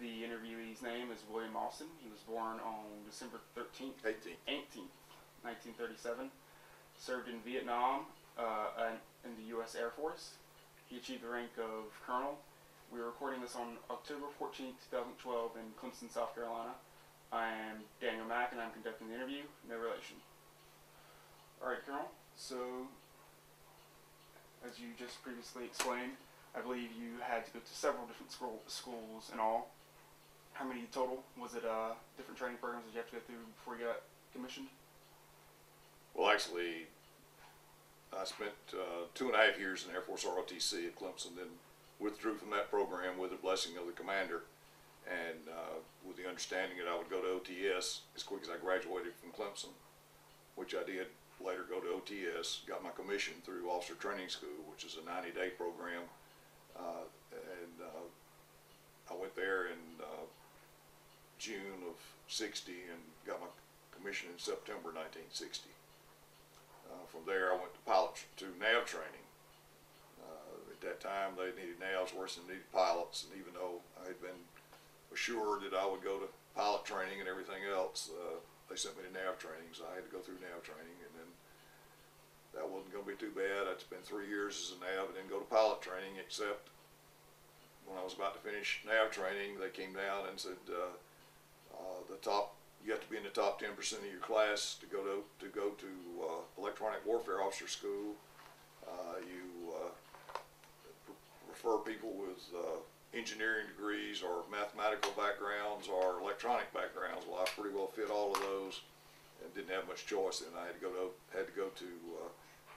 The interviewee's name is William Austin. He was born on December 13th, 18th, 1937. Served in Vietnam in the U.S. Air Force. He achieved the rank of colonel. We are recording this on October 14th, 2012 in Clemson, South Carolina. I am Daniel Mack and I'm conducting the interview. No relation. Alright, Colonel. So, as you just previously explained, I believe you had to go to several different schools in all. How many total? Was it different training programs that you have to go through before you got commissioned? Well, actually, I spent 2.5 years in Air Force ROTC at Clemson, then withdrew from that program with the blessing of the commander, and with the understanding that I would go to OTS as quick as I graduated from Clemson, which I did. Later go to OTS, got my commission through Officer Training School, which is a 90-day program, and I went there in June of '60 and got my commission in September 1960. From there I went to nav training. At that time they needed navs worse than needed pilots, and even though I had been assured that I would go to pilot training and everything else, they sent me to nav training, so I had to go through nav training, and then that wasn't going to be too bad. I'd spend 3 years as a nav and then go to pilot training, except when I was about to finish nav training, they came down and said, you have to be in the top 10% of your class to go to electronic warfare officer school. You refer people with engineering degrees or mathematical backgrounds or electronic backgrounds. Well, I pretty well fit all of those and didn't have much choice. And I had to go to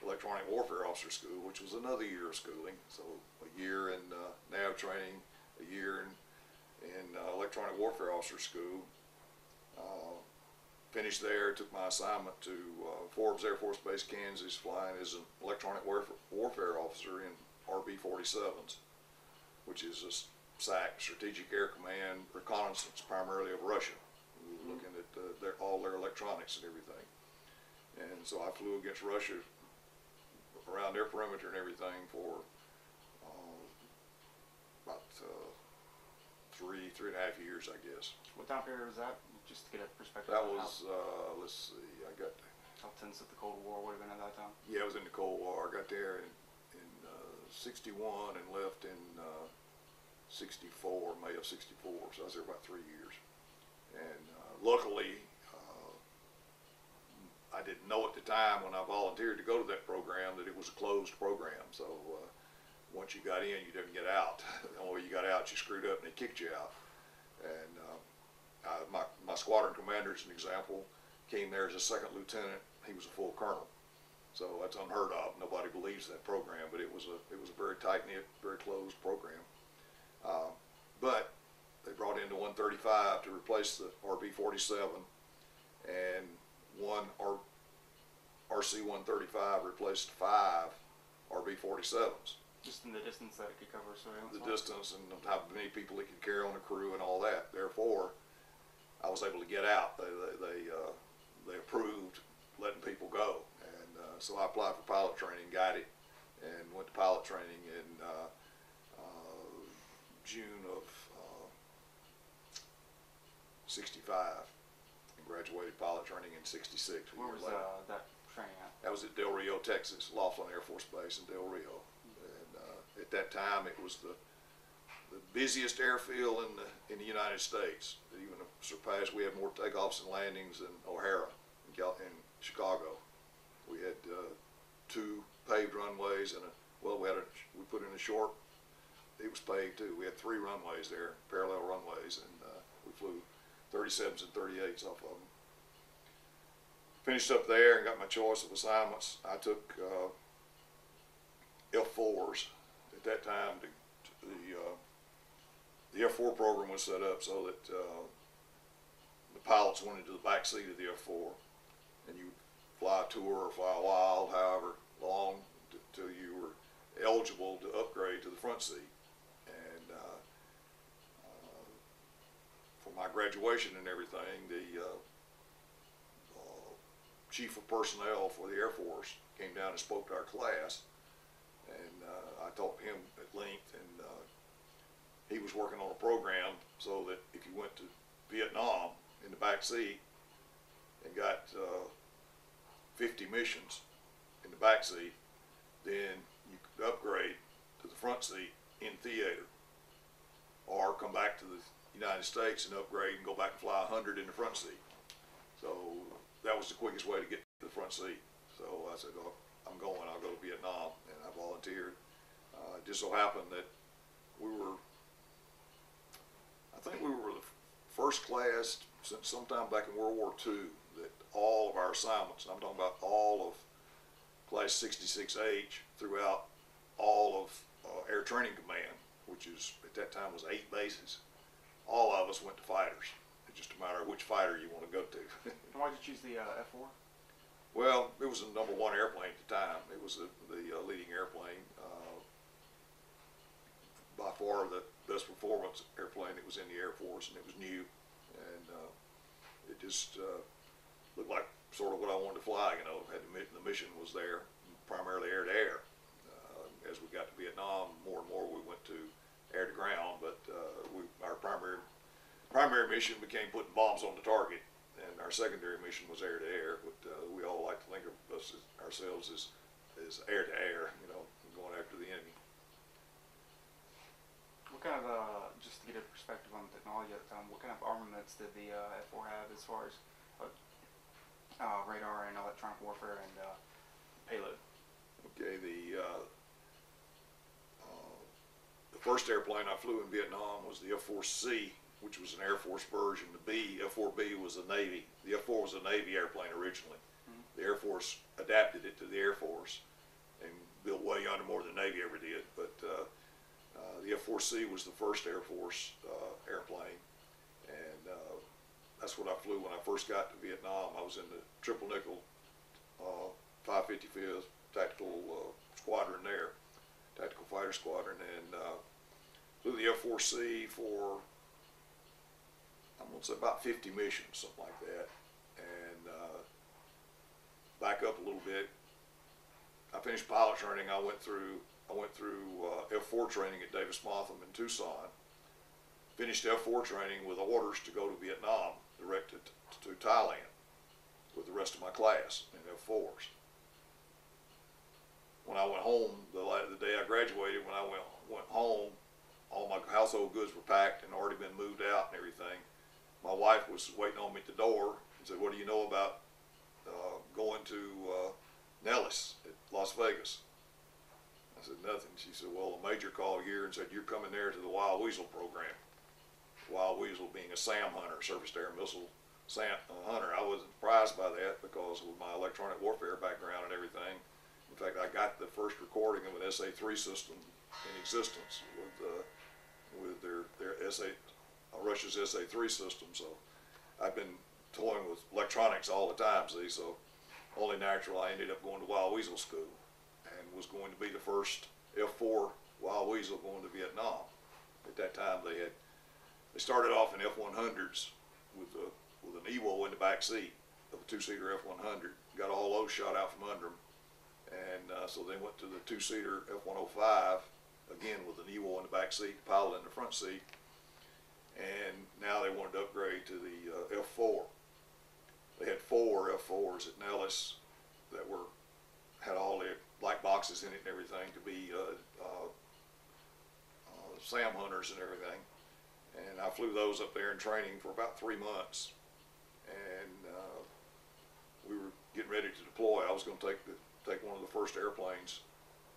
electronic warfare officer school, which was another year of schooling. So a year in nav training, a year in electronic warfare officer school. Finished there, took my assignment to Forbes Air Force Base, Kansas, flying as an electronic warfare officer in RB-47s, which is a SAC, Strategic Air Command, reconnaissance primarily of Russia. We were looking at all their electronics and everything. And so I flew against Russia around their perimeter and everything for about 3.5 years, I guess. What time period was that? Just to get a perspective. That was, let's see, I got how tense that the Cold War would have been at that time? Yeah, I was in the Cold War. I got there in '61 and left in '64, May of '64. So I was there about 3 years. And luckily, I didn't know at the time when I volunteered to go to that program that it was a closed program. So once you got in, you didn't get out. The only way you got out, you screwed up and they kicked you out. And my squadron commander, as an example, came there as a second lieutenant. He was a full colonel, so that's unheard of. Nobody believes that program, but it was a very tight-knit, very closed program. But they brought in the 135 to replace the RB-47, and one RC-135 replaced 5 RB-47s. Just in the distance that it could cover surveillance. The distance and how many people it could carry on the crew and all that. Therefore, I was able to get out. They approved letting people go, and so I applied for pilot training, got it, and went to pilot training in June of '65, and graduated pilot training in '66. Where was that training at? That was at Del Rio, Texas, Laughlin Air Force Base in Del Rio. And at that time, it was the busiest airfield in the United States. It even surpassed. We had more takeoffs and landings than O'Hara in Chicago. We had 2 paved runways and we put in a short. It was paved too. We had 3 runways there, parallel runways, and we flew 37s and 38s off of them. Finished up there and got my choice of assignments. I took F4s at that time. The F4 program was set up so that the pilots went into the back seat of the F4, and you would fly a tour or fly a wild, however long, until you were eligible to upgrade to the front seat. And for my graduation and everything, the chief of personnel for the Air Force came down and spoke to our class, and I talked to him at length, and he was working on a program so that if you went to Vietnam in the back seat and got 50 missions in the back seat, then you could upgrade to the front seat in theater, or come back to the United States and upgrade and go back and fly 100 in the front seat. So that was the quickest way to get to the front seat. So I said, oh, I'm going, I'll go to Vietnam, and I volunteered. It just so happened that I think we were the first class since sometime back in World War II that all of our assignments, and I'm talking about all of Class 66H throughout all of Air Training Command, which is at that time was 8 bases. All of us went to fighters. It's just a matter of which fighter you want to go to. Why did you choose the F4? Well, it was the #1 airplane at the time. It was the leading airplane. By far the best performance airplane that was in the Air Force, and it was new, and it just looked like sort of what I wanted to fly. You know, the mission was there, primarily air to air. As we got to Vietnam, more and more we went to air to ground, but our primary mission became putting bombs on the target, and our secondary mission was air to air. But we all like to think of ourselves as air to air, you know, going after the enemy. What kind of, just to get a perspective on the technology at the time, what kind of armaments did the F4 have as far as radar and electronic warfare and payload? Okay, the first airplane I flew in Vietnam was the F-Force C, which was an Air Force version. The F-4B was a Navy. The F-4 was a Navy airplane originally. Mm-hmm. The Air Force adapted it to the Air Force and built way under more than the Navy ever did. But the F-4C was the first Air Force airplane, and that's what I flew when I first got to Vietnam. I was in the triple nickel 555th Tactical Squadron there, Tactical Fighter Squadron, and flew the F-4C for, I'm going to say, about 50 missions, something like that. And back up a little bit, I finished pilot training. I went through F4 training at Davis-Monthan in Tucson. Finished F4 training with orders to go to Vietnam, directed to Thailand with the rest of my class in F4s. When I went home, the day I graduated, when I went home, all my household goods were packed and already been moved out and everything. My wife was waiting on me at the door and said, "What do you know about going to Nellis at Las Vegas?" I said, "Nothing." She said, "Well, a major called here and said you're coming there to the Wild Weasel program." Wild Weasel being a SAM hunter, surface to air missile hunter. I wasn't surprised by that because with my electronic warfare background and everything. In fact, I got the first recording of an SA-3 system in existence with their Russia's SA-3 system. So I've been toying with electronics all the time, see, so only natural I ended up going to Wild Weasel school and was going to be the first F4 Wild Weasel going to Vietnam. At that time they started off in F-100s with an EWO in the back seat of a 2-seater F-100, got all those shot out from under them, and so they went to the 2-seater F-105, again with an EWO in the back seat, pilot in the front seat, and now they wanted to upgrade to the F4. They had 4 F4s at Nellis that had all the black boxes in it and everything to be SAM hunters and everything. And I flew those up there in training for about 3 months, and we were getting ready to deploy. I was going to take one of the first airplanes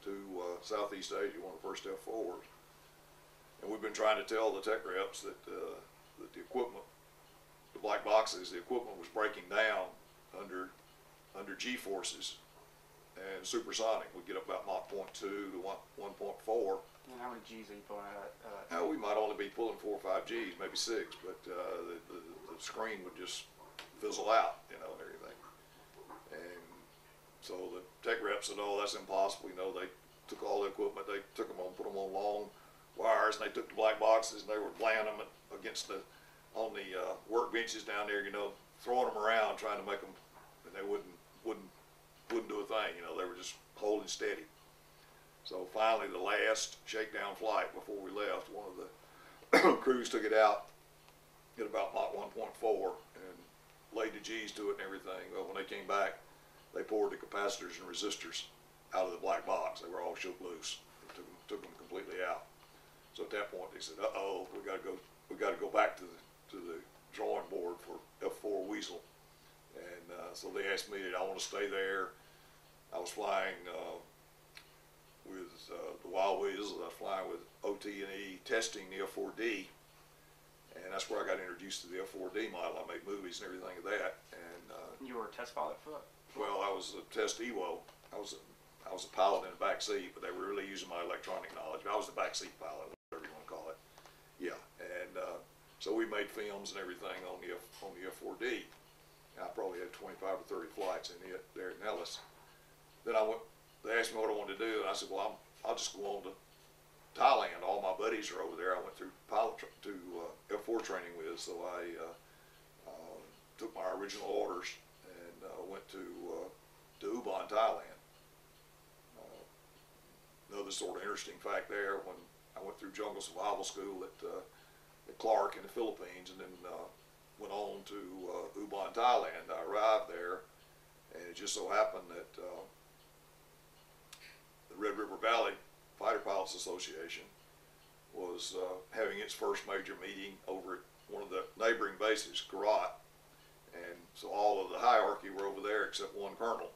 to Southeast Asia, one of the first F4s. And we've been trying to tell the tech reps that the equipment, the black boxes, the equipment was breaking down under G-forces and supersonic. We get up about Mach 0.2 to 1.4. And how many G's are you pulling out? Now, we might only be pulling 4 or 5 G's, maybe 6, but the screen would just fizzle out, you know, and everything. And so the tech reps said, "Oh, that's impossible." You know, they took all the equipment, they took them on, put them on long wires, and they took the black boxes and they were laying them against on the work benches down there, you know, throwing them around, trying to make them, and they wouldn't do a thing. You know, they were just holding steady. So finally, the last shakedown flight before we left, one of the crews took it out at about Mach 1.4 and laid the G's to it and everything. Well, when they came back, they poured the capacitors and resistors out of the black box. They were all shook loose. They took them completely out. So at that point, they said, "Uh-oh, we got to go back to the drawing board for F4 Weasel." And so they asked me, did I want to stay there? I was flying with the Wild Weasel. I was flying with OT&E testing the F4D, and that's where I got introduced to the F4D model. I made movies and everything of that. And you were a test pilot for that? well, I was a test EWO. I was a pilot in the back seat, but they were really using my electronic knowledge. I was the back seat pilot, whatever you want to call it. Yeah, and so we made films and everything on the F4D. I probably had 25 or 30 flights in it there at Nellis. Then they asked me what I wanted to do, and I said, well, I'll just go on to Thailand. All my buddies are over there. I went through F4 training with, so I took my original orders and went to Ubon, Thailand. Another sort of interesting fact there, when I went through jungle survival school at Clark in the Philippines, and then went on to Ubon, Thailand. I arrived there, and it just so happened that the Red River Valley Fighter Pilots Association was having its first major meeting over at one of the neighboring bases, Karat, and so all of the hierarchy were over there except one colonel.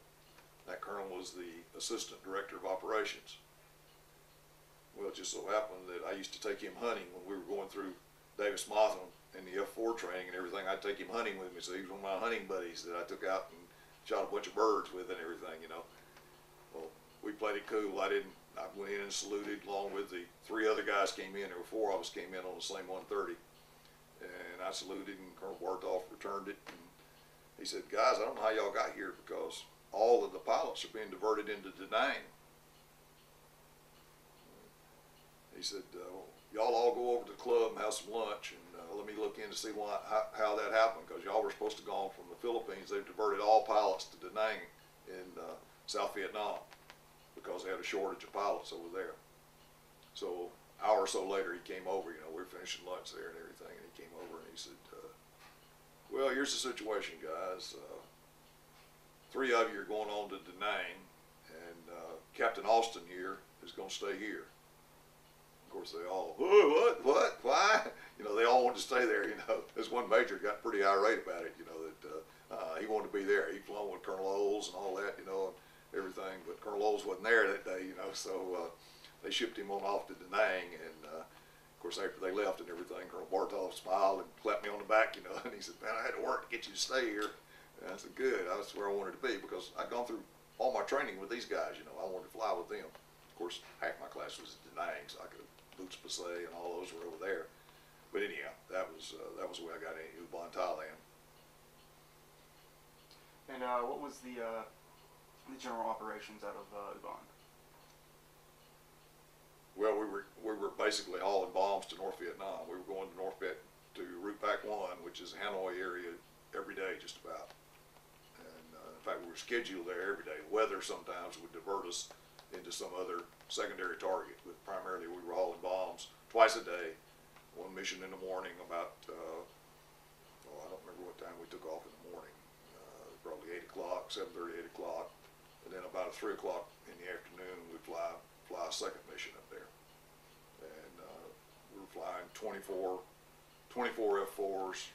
That colonel was the assistant director of operations. Well, it just so happened that I used to take him hunting when we were going through Davis Motham in the F4 training and everything. I'd take him hunting with me, so he was one of my hunting buddies that I took out and shot a bunch of birds with and everything, you know. Well, we played it cool. I went in and saluted along with the 3 other guys came in. There were 4 of us came in on the same 130. And I saluted, and Colonel Bartoff returned it. And he said, "Guys, I don't know how y'all got here, because all of the pilots are being diverted into Da Nang." He said, "Y'all all go over to the club and have some lunch, and let me look in to see how that happened, because y'all were supposed to go on from the Philippines. They've diverted all pilots to Da Nang in South Vietnam because they had a shortage of pilots over there." So an hour or so later, he came over. You know, we were finishing lunch there and everything, and he came over and he said, "Well, here's the situation, guys. 3 of you are going on to Da Nang, and Captain Austin here is going to stay here." Of course, they all, "Oh, what, why?" You know, they all wanted to stay there. You know, this one major got pretty irate about it. You know, that he wanted to be there. He'd flown with Colonel Oles and all that, you know, and everything. But Colonel Oles wasn't there that day, you know, so they shipped him on off to Da Nang. And of course, after they left and everything, Colonel Bartoff smiled and clapped me on the back, you know, and he said, "Man, I had to work to get you to stay here." And I said, "Good. That's where I wanted to be, because I'd gone through all my training with these guys. You know, I wanted to fly with them." Of course, half my class was at Da Nang, so I could have Boots Pasay and all those were over there. But anyhow, that was the way I got into Ubon, Thailand. And what was the general operations out of Ubon? Well, we were basically hauling bombs to North Vietnam. We were going to North Viet to Route Pack 1, which is the Hanoi area, every day just about. And in fact, we were scheduled there every day. The weather sometimes would divert us into some other secondary target, but primarily we were hauling bombs twice a day. One mission in the morning about, I don't remember what time we took off in the morning, probably 8 o'clock, 7:30, 8 o'clock, and then about 3 o'clock in the afternoon we'd fly a second mission up there. And we were flying 24 F4s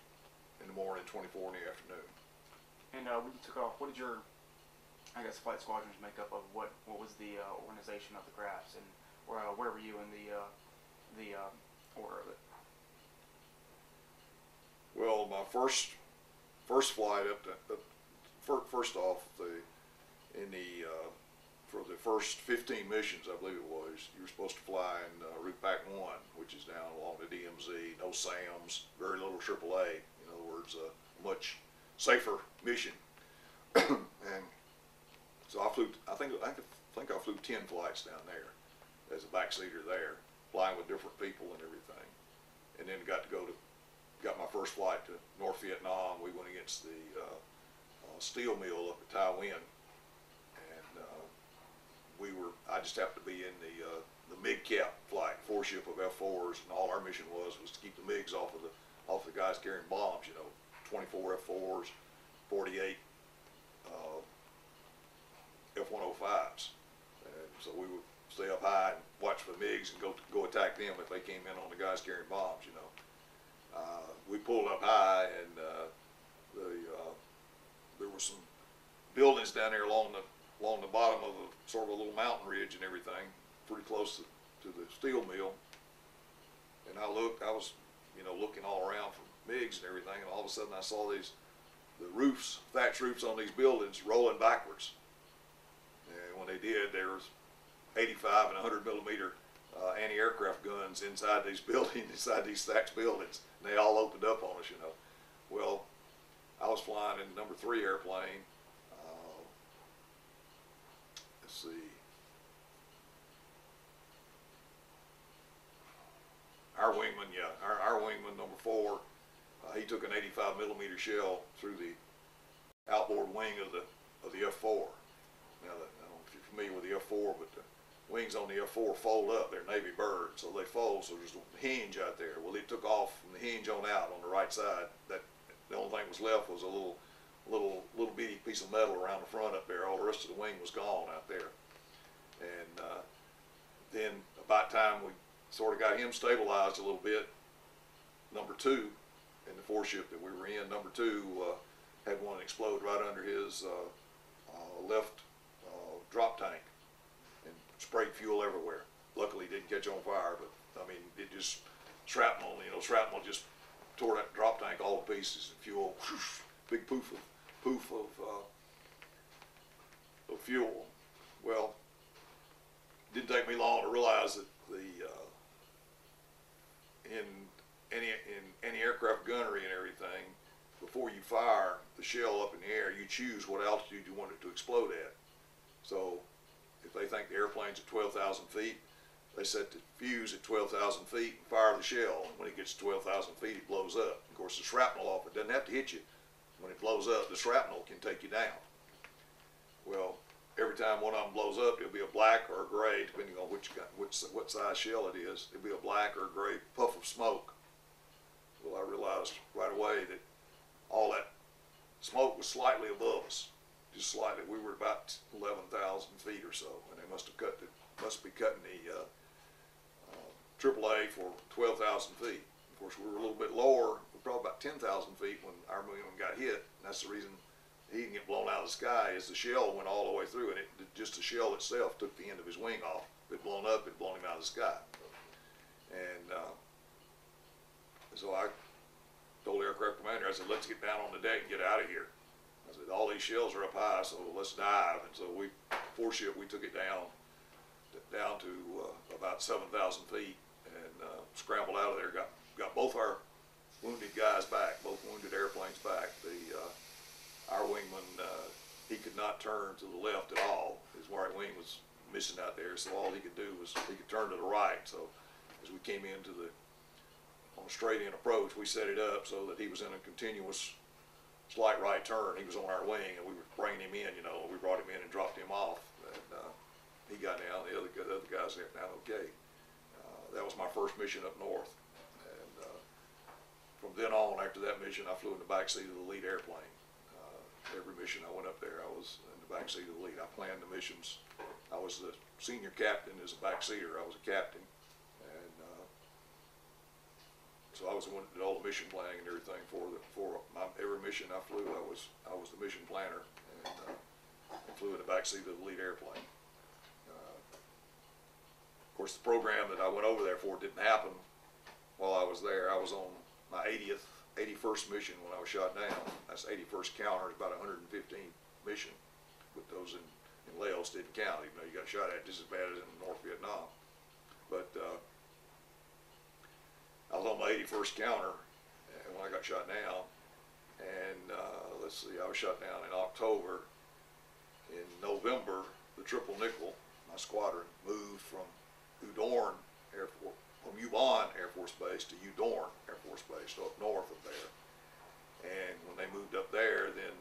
in the morning, 24 in the afternoon. And when you took off, what did your, I guess, flight squadrons make up of? What was the organization of the crafts, and where were you in the order of it? Well, my first flight first off, for the first 15 missions, I believe it was, you were supposed to fly in Route Pack 1, which is down along the DMZ, no SAMs, very little AAA. In other words, a much safer mission. And so I think I flew 10 flights down there as a backseater there, flying with different people and everything. And then got my first flight to North Vietnam. We went against the steel mill up at Tai Nguyen, and I just happened to be in the mid-cap flight, four ship of F4s, and all our mission was to keep the MiGs off the guys carrying bombs. You know, 24 F4s, 48 F105s, and so we would stay up high and watch for the MiGs and go attack them if they came in on the guys carrying bombs. You know, we pulled up high, and there were some buildings down there along the bottom of a sort of a little mountain ridge and everything, pretty close to the steel mill. And I was, you know, looking all around for MiGs and everything, and all of a sudden I saw the roofs, thatch roofs on these buildings rolling backwards. And when they did, there was 85 and 100 millimeter anti-aircraft guns inside these buildings, inside these thatched buildings, and they all opened up on us, you know. Well, I was flying in number 3 airplane. Let's see. Our wingman, yeah, our wingman number 4, he took an 85 millimeter shell through the outboard wing of the F4. Now, I don't know if you're familiar with the F4, but the wings on the F4 fold up. They're Navy birds, so they fold. So there's a hinge out there. Well, it took off from the hinge on out on the right side. That the only thing was left was a little bitty piece of metal around the front up there. All the rest of the wing was gone out there. And then about time we sort of got him stabilized a little bit, number 2 in the 4 ship that we were in, number 2 had one explode right under his left drop tank and sprayed fuel everywhere. Luckily it didn't catch on fire, but I mean, it just shrapnel, you know, shrapnel just tore that drop tank all to pieces, and fuel, whoosh, big poof of fuel. Well, it didn't take me long to realize that in any aircraft gunnery and everything, before you fire the shell up in the air, you choose what altitude you want it to explode at. So if they think the airplane's at 12,000 feet, they set the fuse at 12,000 feet and fire the shell. And when it gets to 12,000 feet, it blows up. Of course, the shrapnel off it doesn't have to hit you. When it blows up, the shrapnel can take you down. Well, every time one of them blows up, it'll be a black or a gray, depending on what size shell it is. It'll be a black or a gray puff of smoke. Well, I realized right away that all that smoke was slightly above us, just slightly. We were about 11,000 feet or so, and they must be cutting the AAA for 12,000 feet. Of course, we were a little bit lower, probably about 10,000 feet when our wingman got hit, and that's the reason he didn't get blown out of the sky, is the shell went all the way through, and just the shell itself took the end of his wing off. If it blown up, it blown him out of the sky. And so I told the aircraft commander, I said, let's get down on the deck and get out of here. I said, all these shells are up high, so let's dive. And so we, 4 ship, we took it down to about 7,000 feet and scrambled out of there. Got both our wounded guys back, both wounded airplanes back. Our wingman, he could not turn to the left at all. His right wing was missing out there, so all he could do was he could turn to the right. So as we came into on a straight-in approach, we set it up so that he was in a continuous slight right turn. He was on our wing, and we were bringing him in. You know, we brought him in and dropped him off, and he got down. The other guys got down okay. That was my first mission up north, and from then on, after that mission, I flew in the backseat of the lead airplane. Every mission I went up there, I was in the backseat of the lead. I planned the missions. I was the senior captain as a backseater. I was a captain, and so I was the one that did all the mission planning and everything for every mission I flew. I was the mission planner, and flew in the backseat of the lead airplane. Of course, the program that I went over there for didn't happen while I was there. I was on my 81st mission when I was shot down. That's 81st counter, it's about 115 mission, but those in Laos didn't count, even though you got shot at just as bad as in North Vietnam. But I was on my 81st counter when I got shot down, and let's see, I was shot down in October. In November, the Triple Nickel, my squadron, moved from Udorn from Ubon Air Force Base to Udorn Air Force Base, so up north of there. And when they moved up there, then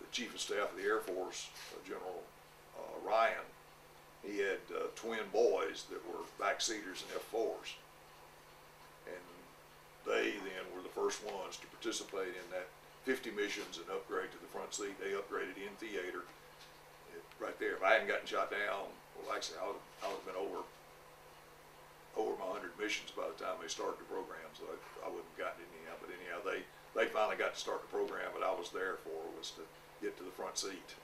the Chief of Staff of the Air Force, General Ryan, he had twin boys that were backseaters in F4s. And they then were the first ones to participate in that 50 missions and upgrade to the front seat. They upgraded in theater right there. If I hadn't gotten shot down, well, like I said, I would have been over my 100 missions by the time they started the program, so I wouldn't have gotten any out. But anyhow, they finally got to start the program, but I was there for was to get to the front seat.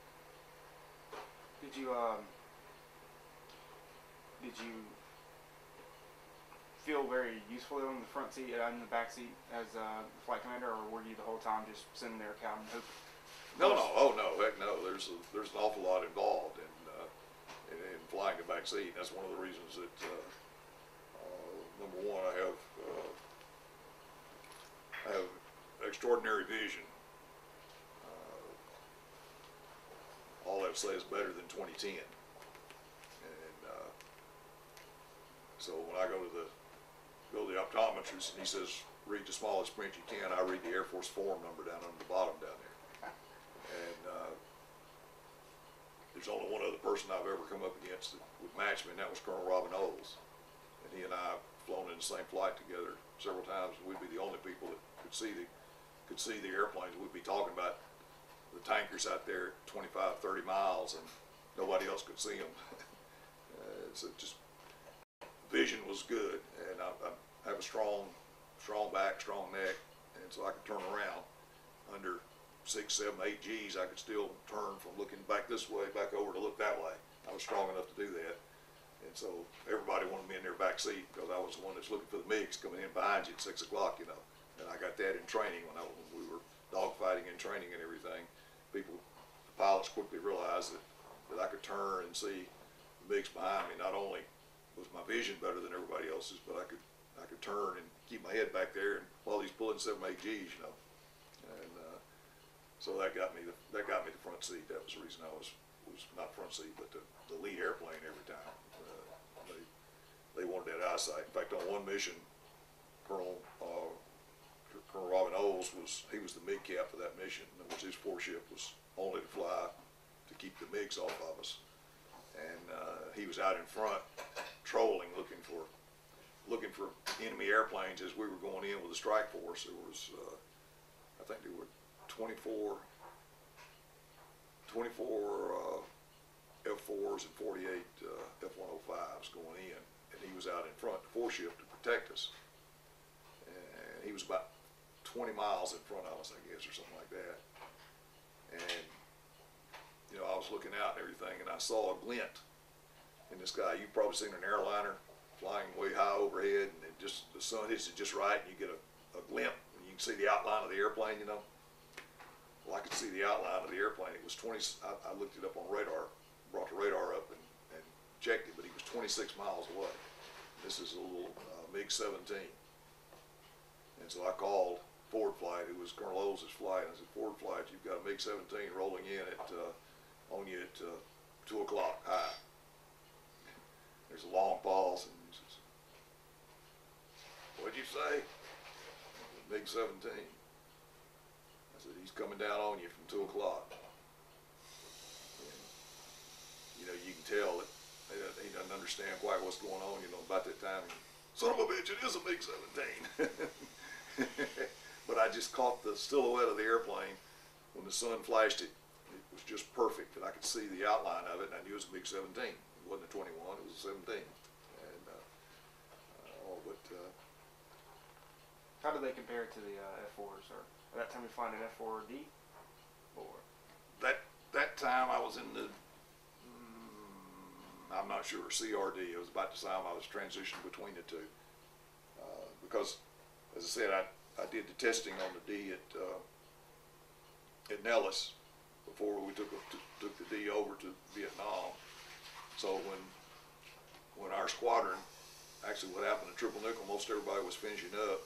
Did you feel very useful in the front seat and in the back seat as flight commander, or were you the whole time just sitting there counting hope? No, heck no. There's an awful lot involved in flying the back seat. That's one of the reasons that number one, I have extraordinary vision. All I have to say is better than 2010. And so when I go to the optometrist and he says, read the smallest print you can, I read the Airforce form number down on the bottom down there. And there's only one other person I've ever come up against that would match me, and that was Colonel Robin Olds. And he and I have flown in the same flight together several times, and we'd be the only people that could see the airplanes. We'd be talking about the tankers out there at 25, 30 miles, and nobody else could see them. So just vision was good, and I have a strong back, strong neck, and so I could turn around under 6, 7, 8 G's. I could still turn from looking back this way, back over to look that way. I was strong enough to do that, and so everybody wanted me in their back seat because I was the one that's looking for the MiGs coming in behind you at 6 o'clock, you know. And I got that in training when we were dogfighting and training and everything. The pilots quickly realized that I could turn and see the MiGs behind me. Not only was my vision better than everybody else's, but I could turn and keep my head back there and while he's pulling 7, 8 G's, you know. And so that got me the front seat. That was the reason I was not front seat, but the lead airplane every time. They wanted that eyesight. In fact, on one mission, Colonel Robin Olds was the MiG cap for that mission. In other words, his foreship was only to fly to keep the MiGs off of us, and he was out in front trolling, looking for enemy airplanes as we were going in with the strike force. There was I think there were 24 F4s and 48 F105s going in, and he was out in front, the foreship, to protect us. And he was about 20 miles in front of us, I guess, or something like that. And you know, I was looking out and everything, and I saw a glint in the sky. You've probably seen an airliner flying way high overhead, and the sun hits it just right, and you get a glint, and you can see the outline of the airplane, you know. Well, I could see the outline of the airplane. It was 20. I looked it up on radar, brought the radar up and checked it, but he was 26 miles away. This is a little MiG-17, and so I called Forward Flight, who was Colonel Olds' flight, and I said, Forward Flight, you've got a MiG-17 rolling in on you at 2 o'clock high. There's a long pause, and he says, what'd you say? MiG-17. I said, he's coming down on you from 2 o'clock. You know, you can tell that he doesn't understand quite what's going on, you know, about that time. Son of a bitch, it is a MiG-17. But I just caught the silhouette of the airplane when the sun flashed it. It was just perfect, and I could see the outline of it, and I knew it was a MiG-17. It wasn't a 21, it was a 17. And, how do they compare to the F4s? Or at that time you flying an F4D? Or that time I was in the, I'm not sure, CRD. It was about the time I was transitioning between the two. Because, as I said, I did the testing on the D at Nellis before we took the D over to Vietnam. So when our squadron, actually what happened to Triple Nickel, most everybody was finishing up.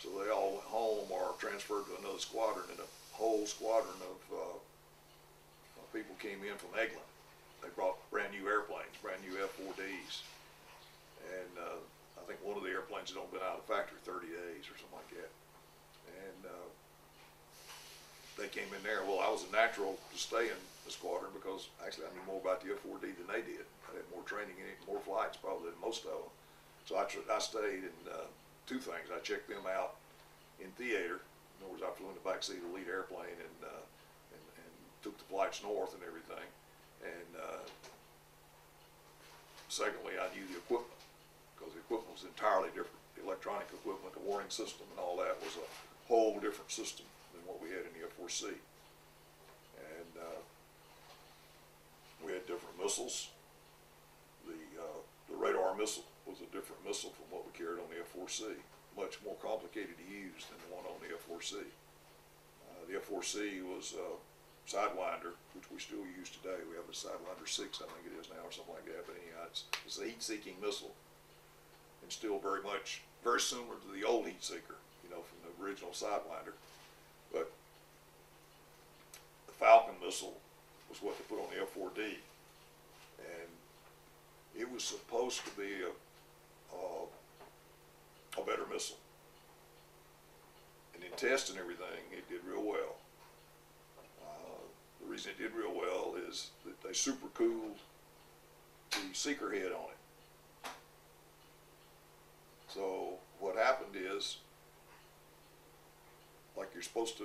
So they all went home or transferred to another squadron, and a whole squadron of people came in from Eglin. They brought brand new airplanes, brand new F4Ds. And I think one of the airplanes had only been out of the factory 30 days or something like that. And they came in there. Well, I was a natural to stay in the squadron because actually I knew more about the F-4D than they did. I had more training in it, more flights probably than most of them. So I stayed, and two things. I checked them out in theater. In other words, I flew in the backseat of the lead airplane and took the flights north and everything. And secondly, I knew the equipment because the equipment was entirely different. The electronic equipment, the warning system, and all that was a whole different system than what we had in the F-4C. And we had different missiles. The radar missile was a different missile from what we carried on the F-4C. Much more complicated to use than the one on the F-4C. The F-4C was Sidewinder, which we still use today. We have a Sidewinder 6, I think it is now, or something like that. But anyhow, it's a heat-seeking missile, and still very similar to the old heat seeker, you know, from the original Sidewinder. But the Falcon missile was what they put on the F-4D, and it was supposed to be a better missile. And in tests and everything, it did real well. The reason it did real well is that they supercooled the seeker head on it. So what happened is, like you're supposed to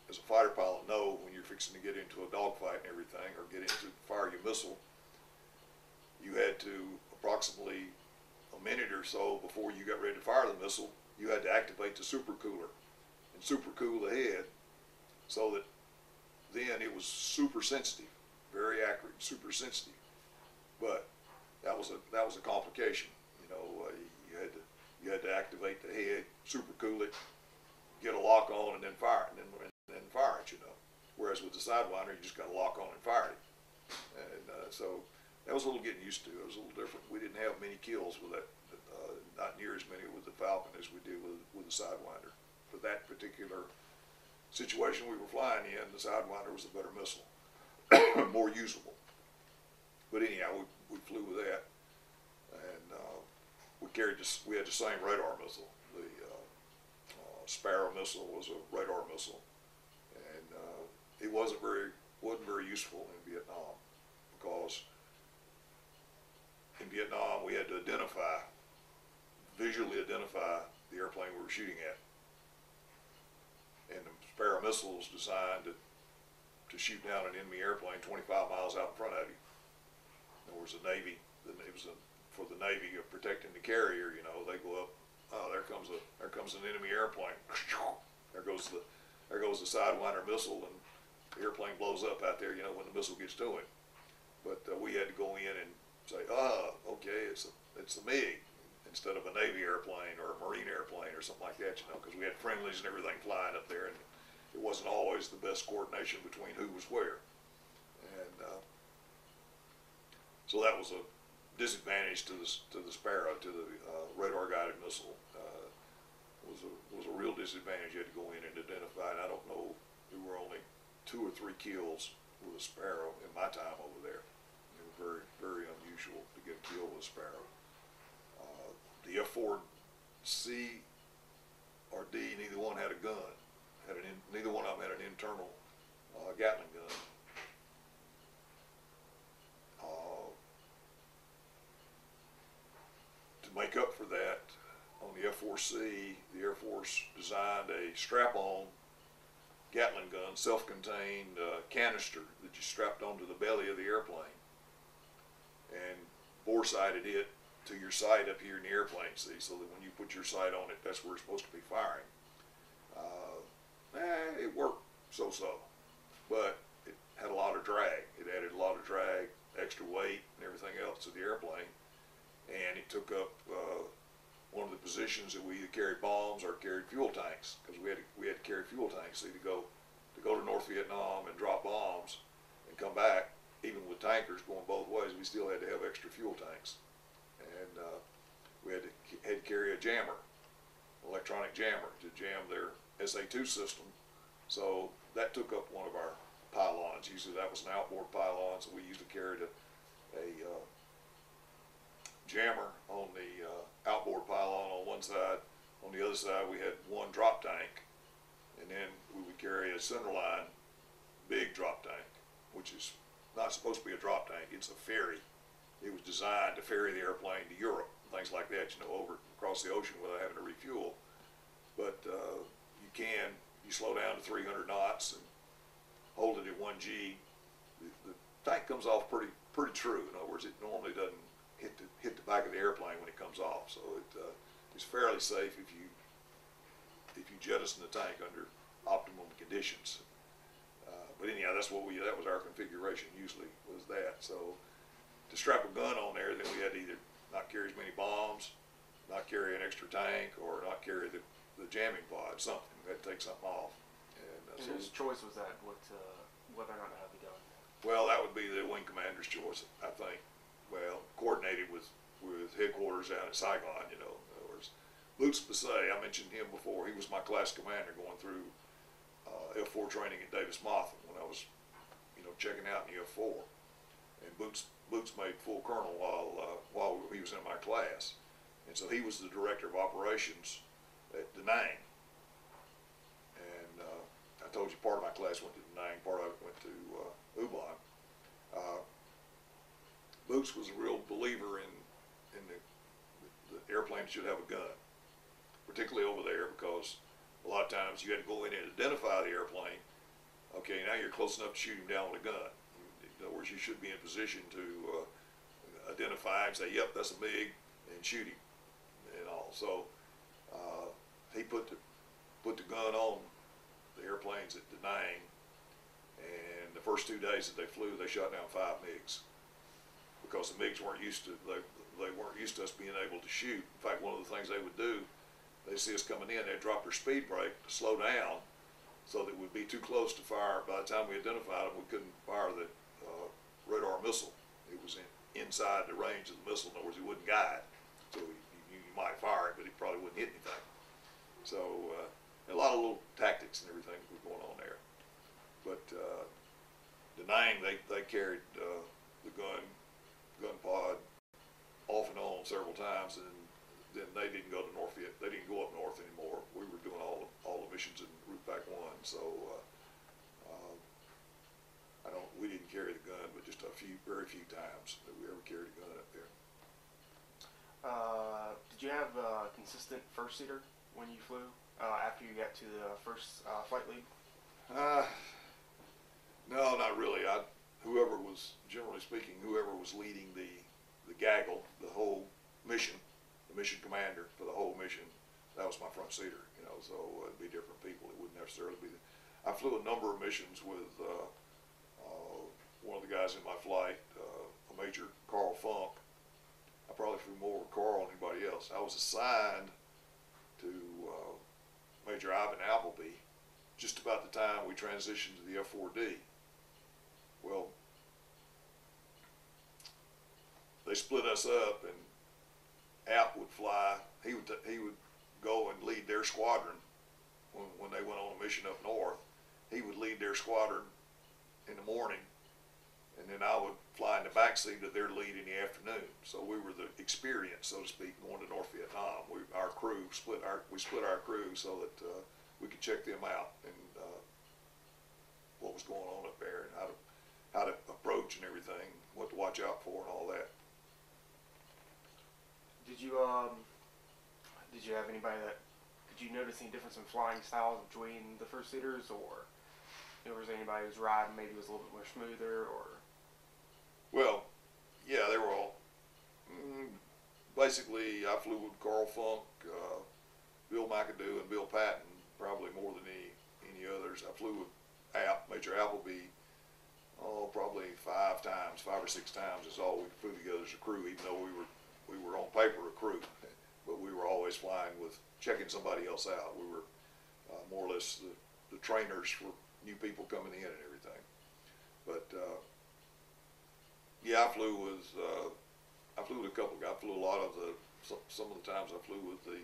as a fighter pilot know when you're fixing to get into a dogfight and everything, or get into fire your missile, you had to approximately a minute or so before you got ready to fire the missile, you had to activate the supercooler and supercool the head so that then it was super sensitive, very accurate, super sensitive. But that was a complication. You know, you had to activate the head, supercool it, get a lock on, and then fire it, and then fire it. You know, whereas with the Sidewinder, you just got to lock on and fire it. And so that was a little getting used to. It was a little different. We didn't have many kills with that, not near as many with the Falcon as we did with the Sidewinder. For that particular situation we were flying in, the Sidewinder was a better missile, more usable. But anyhow, we flew with that, and we had the same radar missile. The Sparrow missile was a radar missile, and it wasn't very useful in Vietnam, because in Vietnam we had to visually identify the airplane we were shooting at. And the Sparrow missile was designed to shoot down an enemy airplane 25 miles out in front of you. There was for the Navy protecting the carrier. You know, they go up. Oh, there comes an enemy airplane. There goes the Sidewinder missile, and the airplane blows up out there. You know, when the missile gets to it. But we had to go in and say, okay, it's a MiG instead of a Navy airplane or a Marine airplane or something like that, you know, because we had friendlies and everything flying up there, and it wasn't always the best coordination between who was where. And so that was a disadvantage to the Sparrow, to the radar-guided missile. Was a real disadvantage. You had to go in and identify, and I don't know, there were only 2 or 3 kills with a Sparrow in my time over there. It was very, very unusual to get a kill with a Sparrow. The F-4C or D, neither one had a gun. Neither one of them had an internal Gatling gun. To make up for that, on the F-4C, the Air Force designed a strap-on Gatling gun, self-contained canister that you strapped onto the belly of the airplane, and bore-sighted it to your sight up here in the airplane, see, so that when you put your sight on it, that's where it's supposed to be firing. It worked so-so, but it had a lot of drag. It added a lot of drag, extra weight, and everything else to the airplane, and it took up one of the positions that we either carried bombs or carried fuel tanks, because we had to carry fuel tanks, see, to go to North Vietnam and drop bombs and come back. Even with tankers going both ways, we still had to have extra fuel tanks. And we had to carry a jammer, electronic jammer, to jam their SA-2 system. So that took up one of our pylons. Usually that was an outboard pylon, so we usually carried a jammer on the outboard pylon on one side. On the other side we had one drop tank, and then we would carry a centerline big drop tank, which which is not supposed to be a drop tank. It's a ferry. It was designed to ferry the airplane to Europe, things like that, you know, over across the ocean without having to refuel. But you slow down to 300 knots and hold it at 1G. The tank comes off pretty true. In other words, it normally doesn't hit the back of the airplane when it comes off. So it's fairly safe if you jettison the tank under optimum conditions. But anyhow, that was our configuration usually, was that. So to strap a gun on there, then we had to either not carry as many bombs, not carry an extra tank, or not carry the jamming pod, something. We had to take something off. And whose choice was that, whether or not to have the gun? Well, that would be the wing commander's choice, I think. Well, coordinated with headquarters out at Saigon, you know. In other words, Boots Basset, I mentioned him before. He was my class commander going through F4 training at Davis-Monthan when I was, you know, checking out in the F4. And Boots made full colonel while he was in my class. And so he was the director of operations at Da Nang. And I told you part of my class went to Da Nang, part of it went to Ubon. Boots was a real believer in the airplane should have a gun, particularly over there, because a lot of times you had to go in and identify the airplane. Okay, now you're close enough to shoot him down with a gun. In other words, you should be in position to identify him, say, yep, that's a MiG, and shoot him, and all. So he put the gun on the airplanes at Da Nang, and the first 2 days that they flew, they shot down 5 MiGs, because the MiGs weren't used to they weren't used to us being able to shoot. In fact, one of the things they would do, they'd see us coming in, they'd drop their speed brake to slow down, so that we'd be too close to fire. By the time we identified them, we couldn't fire the radar missile. It was inside the range of the missile. In other words, it wouldn't guide. So you might fire it, but it probably wouldn't hit anything. So a lot of little tactics and everything was going on there. But Da Nang, they carried the gun pod off and on several times, and then they didn't go to North Viet. They didn't go up north anymore. We were doing all the missions in Route Pack 1, so we didn't carry the gun, but just very few times that we ever carried a gun up there. Did you have a consistent first seater when you flew after you got to the first flight lead? No, not really. Generally speaking, whoever was leading the gaggle, the whole mission, the mission commander for the whole mission, that was my front seater, you know. So it'd be different people. It wouldn't necessarily be. I flew a number of missions with one of the guys in my flight, a Major Carl Funk. I probably flew more with Carl than anybody else. I was assigned to Major Ivan Appleby just about the time we transitioned to the F4D. Well, they split us up, and App would fly. He would go and lead their squadron when they went on a mission up north. He would lead their squadron in the morning, and then I would fly in the backseat of their lead in the afternoon. So we were the experience, so to speak, going to North Vietnam. Our crew split our crew so that we could check them out and what was going on up there, and how to approach and everything, what to watch out for and all that. Did you have anybody did you notice any difference in flying styles between the first seaters, or was anybody who's riding maybe was a little bit more smoother, or? Well, yeah, they were all, basically I flew with Carl Funk, Bill McAdoo, and Bill Patton, probably more than any others. I flew with Major Appleby, probably 5 or 6 times is all we flew together as a crew, even though we were on paper a crew, but we were always flying with checking somebody else out. We were more or less the trainers for new people coming in and everything. But yeah, I flew with a couple guys. I flew a lot of some of the times I flew with the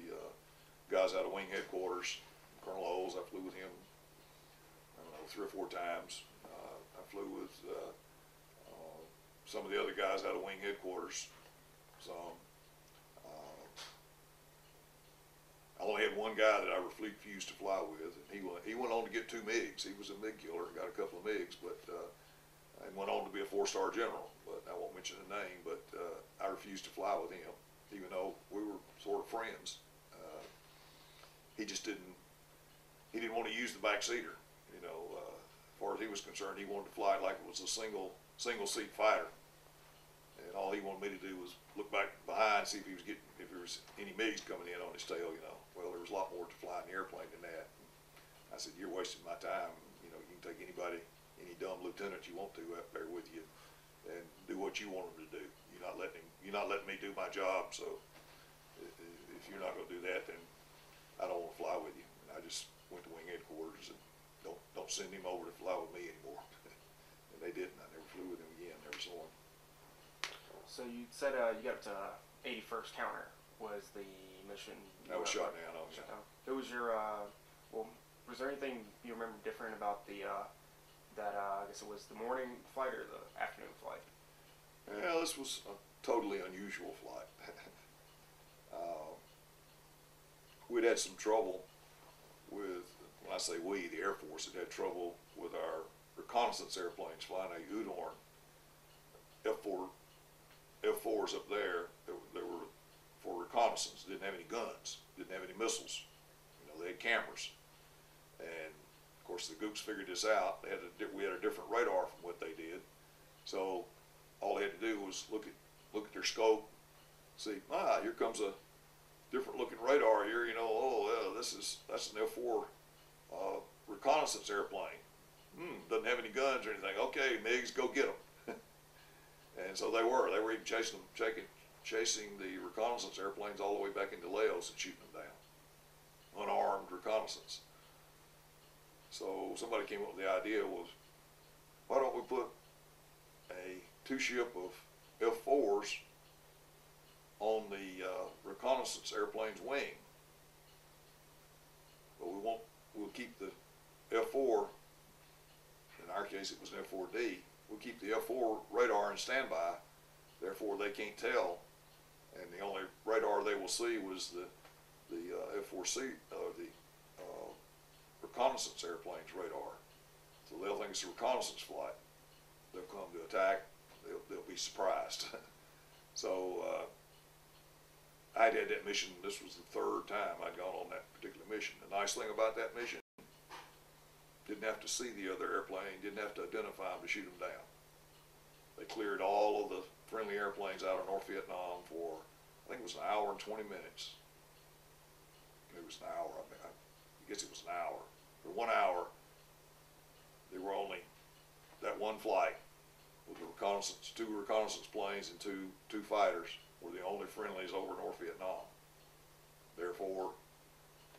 guys out of Wing Headquarters. Colonel Oles, I flew with him, I don't know, 3 or 4 times. I flew with some of the other guys out of Wing Headquarters. I only had one guy that I refused to fly with, and he went on to get 2 MiGs. He was a MiG killer and got a couple of MiGs, but and went on to be a 4-star general, but I won't mention the name, but I refused to fly with him, even though we were sort of friends. He just didn't want to use the backseater, you know. As far as he was concerned, he wanted to fly it like it was a single seat fighter, and all he wanted me to do was look back behind, see if there was any MiGs coming in on his tail, you know. Well, there was a lot more to flying the airplane than that. I said, you're wasting my time. You know, you can take any dumb lieutenant you want to up there with you and do what you want them to do. You're not letting me do my job, so if you're not going to do that, then I don't want to fly with you. And I just went to wing headquarters and don't send him over to fly with me anymore. And they didn't. I never flew with him again, never saw him. So you said you got up to 81st Counter was the mission. That was shot down. It was your, well, was there anything you remember different about the, I guess it was the morning flight or the afternoon flight? Yeah, this was a totally unusual flight. We'd had some trouble with, when I say we, the Air Force had trouble with our reconnaissance airplanes flying a Udorn F4s up there. They were for reconnaissance. Didn't have any guns, didn't have any missiles. You know, they had cameras. And of course the Goops figured this out. We had a different radar from what they did. So all they had to do was look at their scope, see, here comes a different looking radar here, you know. Oh, that's an F4 reconnaissance airplane. Doesn't have any guns or anything. Okay, MiGs, go get them. And so they were even chasing the reconnaissance airplanes all the way back into Laos and shooting them down, unarmed reconnaissance. So somebody came up with the idea was, why don't we put a 2-ship of F4s on the reconnaissance airplane's wing? But we'll keep the F4, in our case it was an F4D, we'll keep the F4 radar in standby, therefore they can't tell, and the only radar they will see was the F4C, the reconnaissance airplane's radar. So they'll think it's a reconnaissance flight. They'll come to attack, they'll be surprised. So I'd had that mission, this was the 3rd time I'd gone on that particular mission. The nice thing about that mission, didn't have to see the other airplane, didn't have to identify them to shoot them down. They cleared all of the friendly airplanes out of North Vietnam for, I think it was an hour and 20 minutes. It was an hour, I guess it was an hour. For 1 hour, there were only that one flight with the reconnaissance, 2 reconnaissance planes and two fighters were the only friendlies over North Vietnam. Therefore,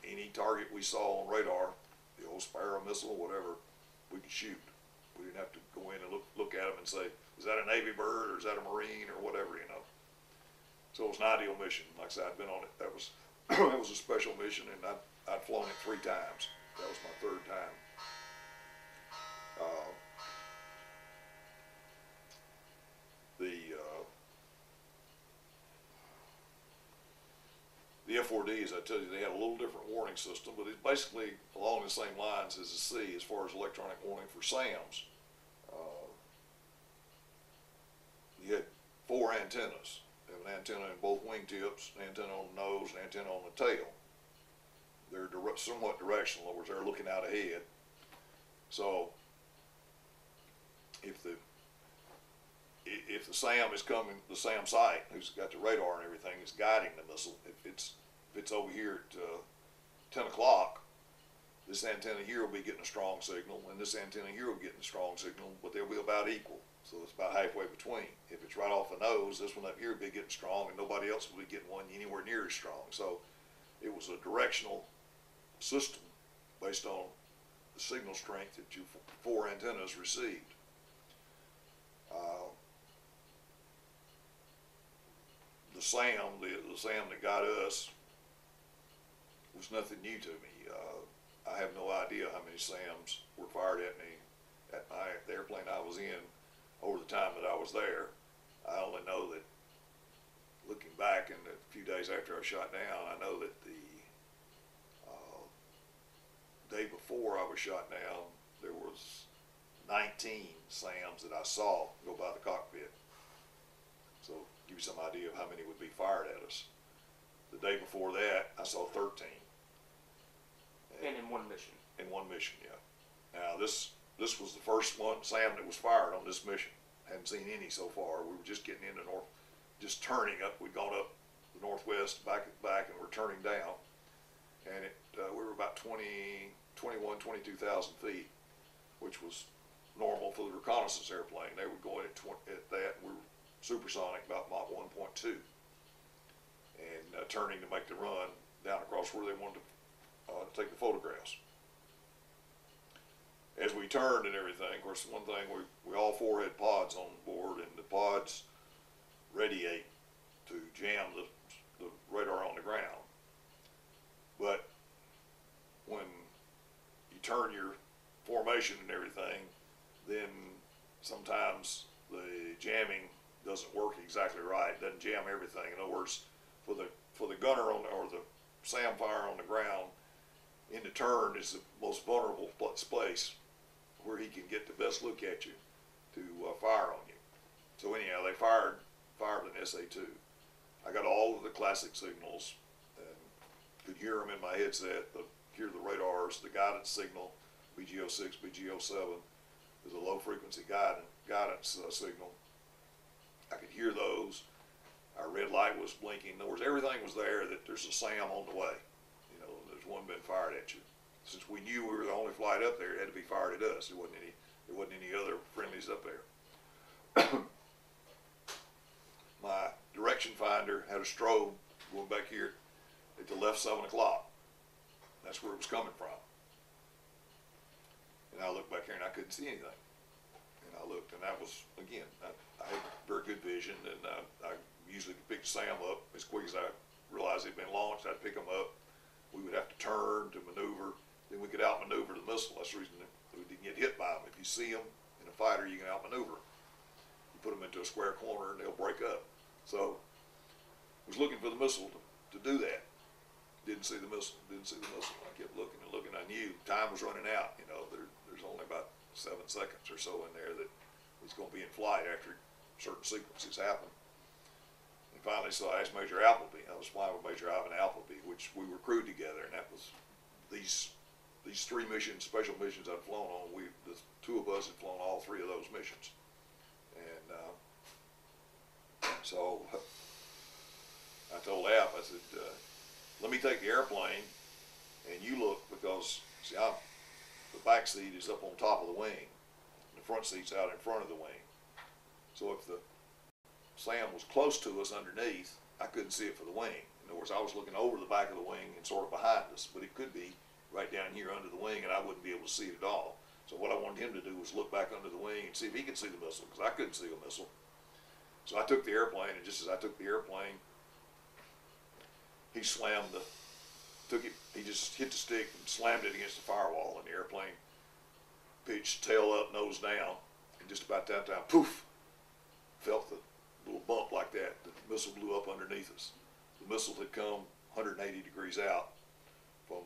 any target we saw on radar, the old Sparrow missile, whatever, we could shoot. We didn't have to go in and look at them and say, is that a Navy bird or is that a Marine or whatever, you know. So it was an ideal mission. Like I said, I'd been on it. That was that was a special mission, and I'd flown it 3 times. That was my 3rd time. The F4Ds, I tell you, they had a little different warning system, but it's basically along the same lines as the C as far as electronic warning for SAMs. You had 4 antennas. You have an antenna in both wingtips, an antenna on the nose, an antenna on the tail. They're somewhat directional, in other words, they're looking out ahead. So if the SAM is coming, the SAM site, who's got the radar and everything, is guiding the missile. If it's over here at 10 o'clock, this antenna here will be getting a strong signal, and this antenna here will be getting a strong signal, but they'll be about equal. So it's about halfway between. If it's right off the nose, this one up here will be getting strong, and nobody else will be getting one anywhere near as strong. So it was a directional system based on the signal strength that your 4 antennas received. The SAM that got us was nothing new to me. I have no idea how many SAMs were fired at me at the airplane I was in over the time that I was there. I only know that, looking back, and a few days after I was shot down, I know that the day before I was shot down, there was 19 SAMs that I saw go by the cockpit. So give you some idea of how many would be fired at us. The day before that, I saw 13. And in one mission. In one mission, yeah. Now this was the first one SAM that was fired on this mission. Hadn't seen any so far. We were just getting into just turning up. We'd gone up the northwest, back, and we're turning down. And we were about 22,000 feet, which was normal for the reconnaissance airplane. They were going at that. We were supersonic, about Mach 1.2, and turning to make the run down across where they wanted to take the photographs. As we turned and everything, of course, one thing, we all four had pods on board, and the pods radiate to jam the radar on the ground. But when you turn your formation and everything, then sometimes the jamming doesn't work exactly right. It doesn't jam everything. In other words, for the gunner or the SAM fire on the ground, in the turn is the most vulnerable place where he can get the best look at you to fire on you. So anyhow, they fired an SA-2. I got all of the classic signals and could hear them in my headset, hear the radars, the guidance signal, BG-06, BG-07, is a low frequency guidance signal. I could hear those. Our red light was blinking. In other words, everything was there that there's a SAM on the way. You know, there's one been fired at you. Since we knew we were the only flight up there, it had to be fired at us. There wasn't any other friendlies up there. My direction finder had a strobe going back here at the left 7 o'clock. That's where it was coming from. And I looked back here and I couldn't see anything. And I looked, and that was, again, I had very good vision, and I usually could pick SAM up as quick as I realized they'd been launched. I'd pick them up. We would have to turn to maneuver. Then we could outmaneuver the missile. That's the reason that we didn't get hit by them. If you see them in a fighter, you can outmaneuver. You put them into a square corner and they'll break up. So I was looking for the missile to do that. Didn't see the missile. I kept looking and looking. I knew time was running out. You know, there's only about 7 seconds or so in there that he's going to be in flight after certain sequences happen. And finally, so I asked Major Appleby. I was flying with Major Ivan Appleby, which we were crewed together, and that was these 3 missions, special missions I'd flown on. The 2 of us had flown all 3 of those missions. And so I told App, I said, let me take the airplane and you look, because see, the back seat is up on top of the wing, and the front seat's out in front of the wing. So if the SAM was close to us underneath, I couldn't see it for the wing. In other words, I was looking over the back of the wing and sort of behind us, but it could be right down here under the wing, and I wouldn't be able to see it at all. So what I wanted him to do was look back under the wing and see if he could see the missile, because I couldn't see a missile. So I took the airplane, and just as I took the airplane, he slammed he just hit the stick and slammed it against the firewall, and the airplane pitched tail up, nose down, and just about that time, poof, felt the little bump like that. The missile blew up underneath us. The missile had come 180 degrees out from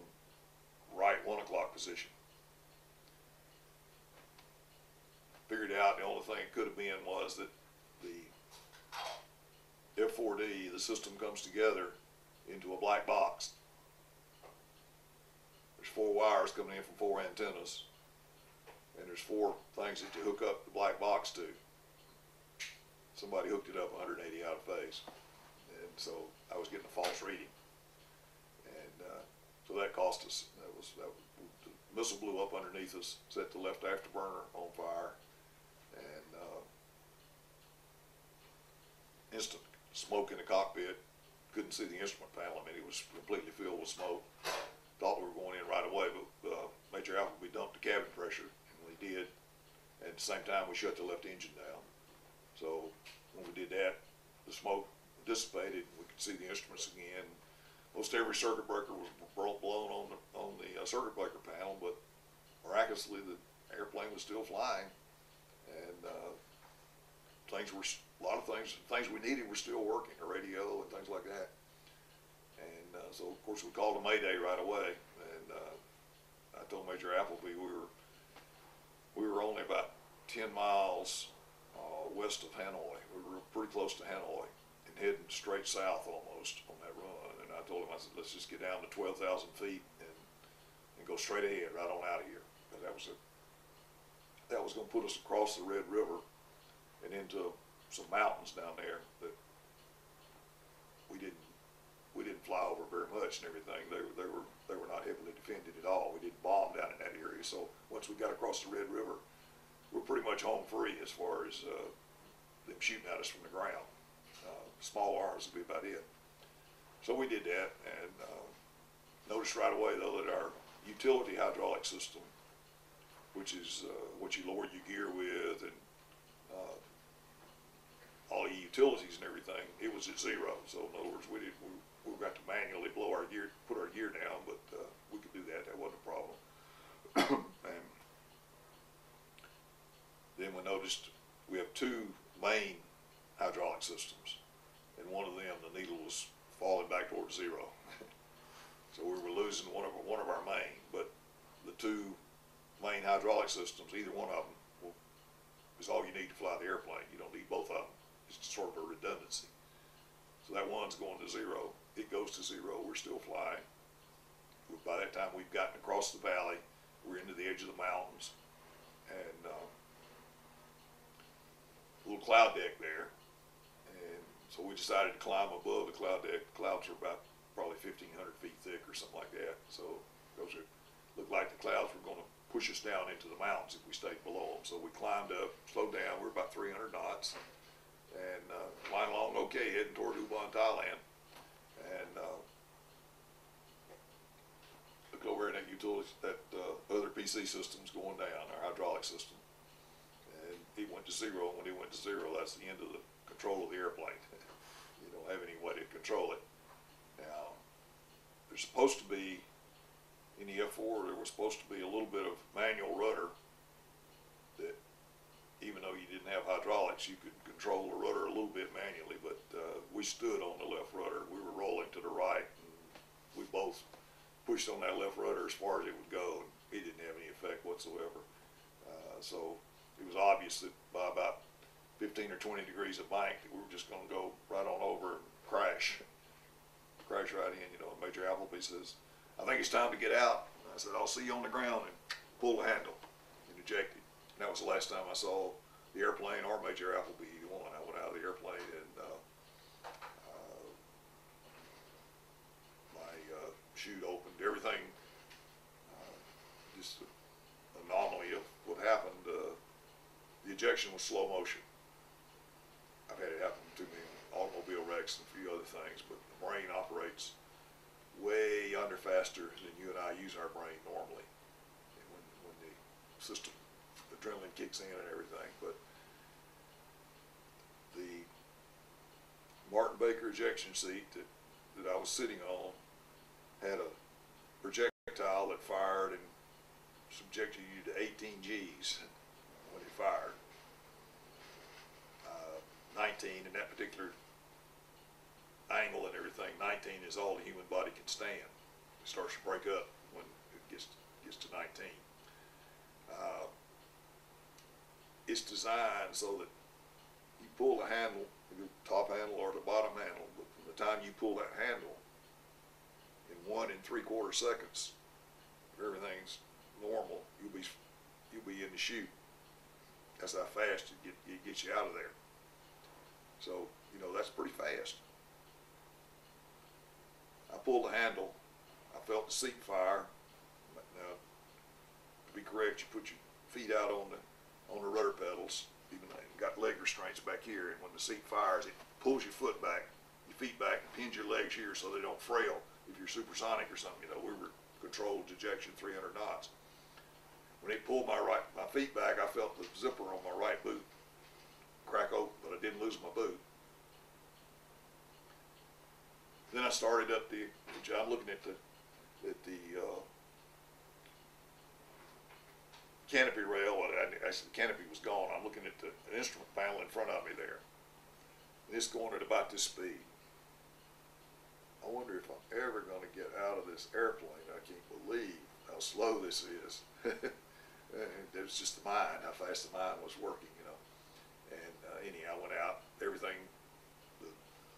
right 1 o'clock position. Figured out the only thing it could have been was that the F4D, the system comes together into a black box. There's 4 wires coming in from 4 antennas, and there's 4 things that you hook up the black box to. Somebody hooked it up 180 out of phase, and so I was getting a false reading, and so that cost us. The missile blew up underneath us, set the left afterburner on fire, and instant smoke in the cockpit. Couldn't see the instrument panel. I mean, it was completely filled with smoke. Thought we were going in right away, but Major Appleby dumped the cabin pressure, and we did. At the same time, we shut the left engine down. So when we did that, the smoke dissipated. We could see the instruments again. Most every circuit breaker was blown on the circuit breaker panel, but miraculously the airplane was still flying, and a lot of things we needed were still working, the radio and things like that. And so of course we called a Mayday right away, and I told Major Appleby we were only about 10 miles west of Hanoi. We were pretty close to Hanoi and heading straight south almost on that run. And I told him, I said, let's just get down to 12,000 feet and go straight ahead right on out of here. And that was going to put us across the Red River and into some mountains down there that we didn't fly over very much and everything. They were not heavily defended at all. We didn't bomb down in that area. So once we got across the Red River, we're pretty much home free as far as them shooting at us from the ground. Small arms would be about it. So we did that, and noticed right away though that our utility hydraulic system, which is what you lower your gear with and all the utilities and everything, it was at zero. So in other words, we got to manually blow our gear, put our gear down, but we could do that. That wasn't a problem. And then we noticed we have two main hydraulic systems, and one of them, the needle was falling back towards zero. So we were losing one of our main, but the two main hydraulic systems, either one of them is all you need to fly the airplane. You don't need both of them. It's sort of a redundancy. So that one's going to zero. It goes to zero. We're still flying. By that time, we've gotten across the valley. We're into the edge of the mountains, and a little cloud deck there. And so we decided to climb above the cloud deck. The clouds are about probably 1,500 feet thick or something like that. So those looked like the clouds were going to push us down into the mountains if we stayed below them. So we climbed up, slowed down. We're about 300 knots, and flying along okay, heading toward Ubon, Thailand. And look over at that utility, that other PC system's going down, our hydraulic system. And it went to zero. When it went to zero, that's the end of the control of the airplane. You don't have any way to control it. Now, there's supposed to be, in the F4, there was supposed to be a little bit of manual rudder that, even though you didn't have hydraulics, you could control the rudder a little bit manually, but we stood on the left rudder. We were rolling to the right, and we both pushed on that left rudder as far as it would go, and it didn't have any effect whatsoever. So it was obvious that by about 15 or 20 degrees of bank that we were just going to go right on over and crash right in. You know, Major Appleby says, I think it's time to get out. I said, I'll see you on the ground, and pull the handle and ejected. And that was the last time I saw the airplane or Major Appleby, either one. I went out of the airplane, and my chute opened. Everything, just an anomaly of what happened. The ejection was slow motion. I've had it happen to me in automobile wrecks and a few other things, but the brain operates way under faster than you and I use our brain normally. And when the system, adrenaline kicks in and everything. But the Martin Baker ejection seat that I was sitting on had a projectile that fired and subjected you to 18 G's when it fired. 19 in that particular angle and everything. 19 is all the human body can stand. It starts to break up when it gets to 19. It's designed so that you pull the handle, the top handle or the bottom handle, but from the time you pull that handle, in 1 3/4 seconds, if everything's normal, you'll be in the chute. That's how fast it gets you out of there. So, you know, that's pretty fast. I pulled the handle. I felt the seat fire. Now, to be correct, you put your feet out on the rudder pedals. Even though you've got leg restraints back here, and when the seat fires, it pulls your foot back, your feet back, and pins your legs here so they don't frail. If you're supersonic or something, you know, we were controlled ejection 300 knots. When it pulled my feet back, I felt the zipper on my right boot crack open, but I didn't lose my boot. Then I started up I'm looking at the canopy rail. Actually, the canopy was gone. I'm looking at the instrument panel in front of me there. And it's going at about this speed. I wonder if I'm ever going to get out of this airplane. I can't believe how slow this is. It was just the mind, how fast the mind was working, you know. And anyhow, I went out, everything, the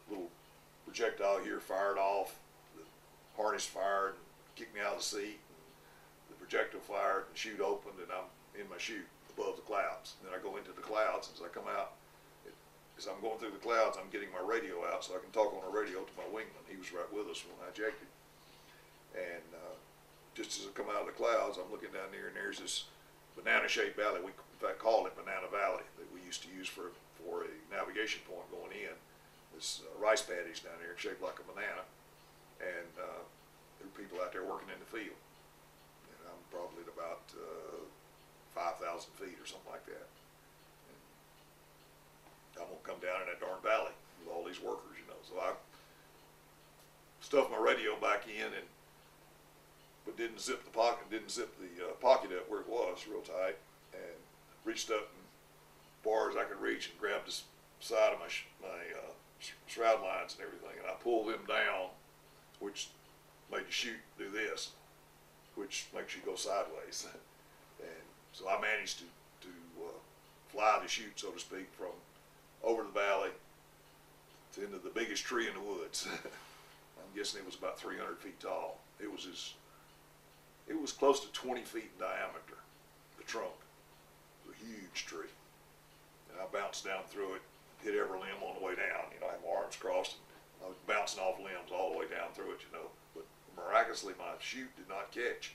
little projectile here fired off, the harness fired and kicked me out of the seat, and the projectile fired and the chute opened, and I'm in my chute above the clouds. And then I go into the clouds, and as I come out, as I'm going through the clouds, I'm getting my radio out so I can talk on the radio to my wingman. He was right with us when I ejected. And just as I come out of the clouds, I'm looking down there, and there's this banana-shaped valley. We, in fact, called it Banana Valley, that we used to use for a navigation point going in. This rice paddies down there shaped like a banana, and there were people out there working in the field. And I'm probably at about 5,000 feet or something like that. And I'm gonna come down in that darn valley with all these workers, you know. So I stuffed my radio back in, but didn't zip the pocket up where it was real tight, and reached up and far as I could reach and grabbed the side of my shroud lines and everything, and I pulled them down, which made the chute do this, which makes you go sideways. And so I managed to fly the chute, so to speak, from over the valley to into the biggest tree in the woods. I'm guessing it was about 300 feet tall. It was close to 20 feet in diameter, the trunk. It was a huge tree. And I bounced down through it, hit every limb on the way down. You know, I had my arms crossed, and I was bouncing off limbs all the way down through it, you know. But miraculously, my chute did not catch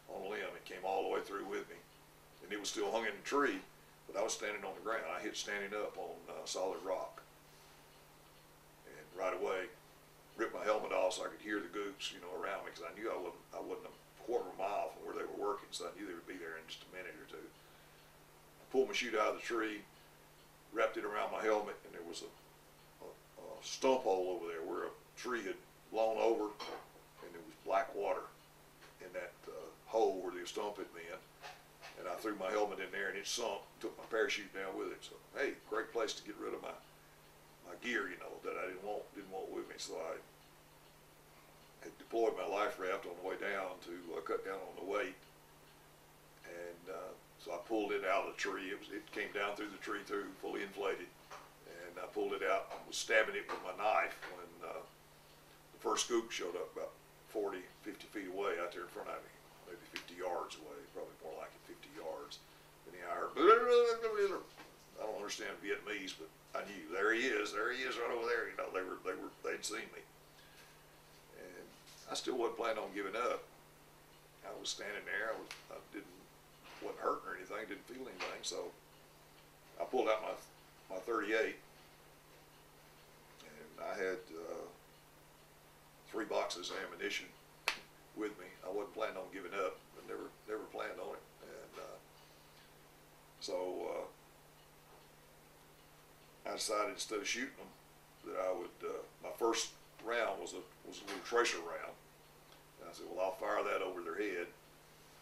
on a limb. It came all the way through with me. And it was still hung in the tree, but I was standing on the ground. I hit standing up on solid rock. And right away, ripped my helmet off so I could hear the goops, you know, around me, because I knew I wasn't a quarter of a mile from where they were working, so I knew they would be there in just a minute or two. I pulled my chute out of the tree, wrapped it around my helmet, and there was a stump hole over there where a tree had blown over, and there was black water in that hole where the stump had been. And I threw my helmet in there, and it sunk, took my parachute down with it. So, hey, great place to get rid of my gear, you know, that I didn't want with me. So I had deployed my life raft on the way down to cut down on the weight. And so I pulled it out of the tree. It came down through the tree, fully inflated. And I pulled it out. I was stabbing it with my knife when the first scoop showed up about 40, 50 feet away out there in front of me. Maybe 50 yards away, probably more like it, 50 yards. Anyhow, I heard, I don't understand Vietnamese, but I knew, there he is right over there. You know, they'd seen me. And I still wasn't planning on giving up. I was standing there, I wasn't hurting or anything, didn't feel anything, so I pulled out my 38, and I had 3 boxes of ammunition with me. I wasn't planning on giving up, but never planned on it. And so I decided, instead of shooting them, that I would, my first round was a little tracer round. And I said, well, I'll fire that over their head.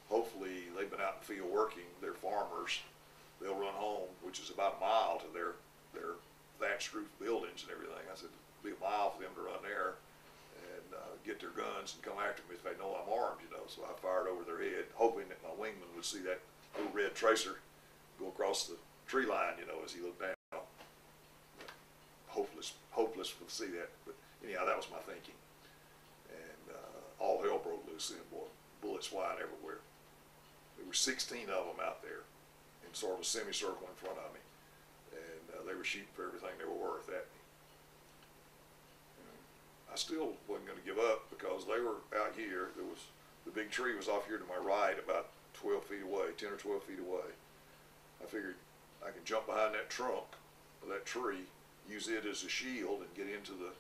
Hopefully, they've been out in the field working, they're farmers. They'll run home, which is about a mile to their thatched roof buildings and everything. I said, it'll be a mile for them to run there and get their guns and come after me if they know I'm armed, you know. So I fired over their head, hoping that my wingman would see that little red tracer go across the tree line, you know, as he looked down. Hopeless to see that, but anyhow, that was my thinking. And all hell broke loose then, boy. Bullets flying everywhere. There were 16 of them out there in sort of a semicircle in front of me, and they were shooting for everything they were worth at me. I still wasn't going to give up, because they were out here. The big tree was off here to my right, about 12 feet away, 10 or 12 feet away. I figured I could jump behind that trunk of that tree, use it as a shield, and get into the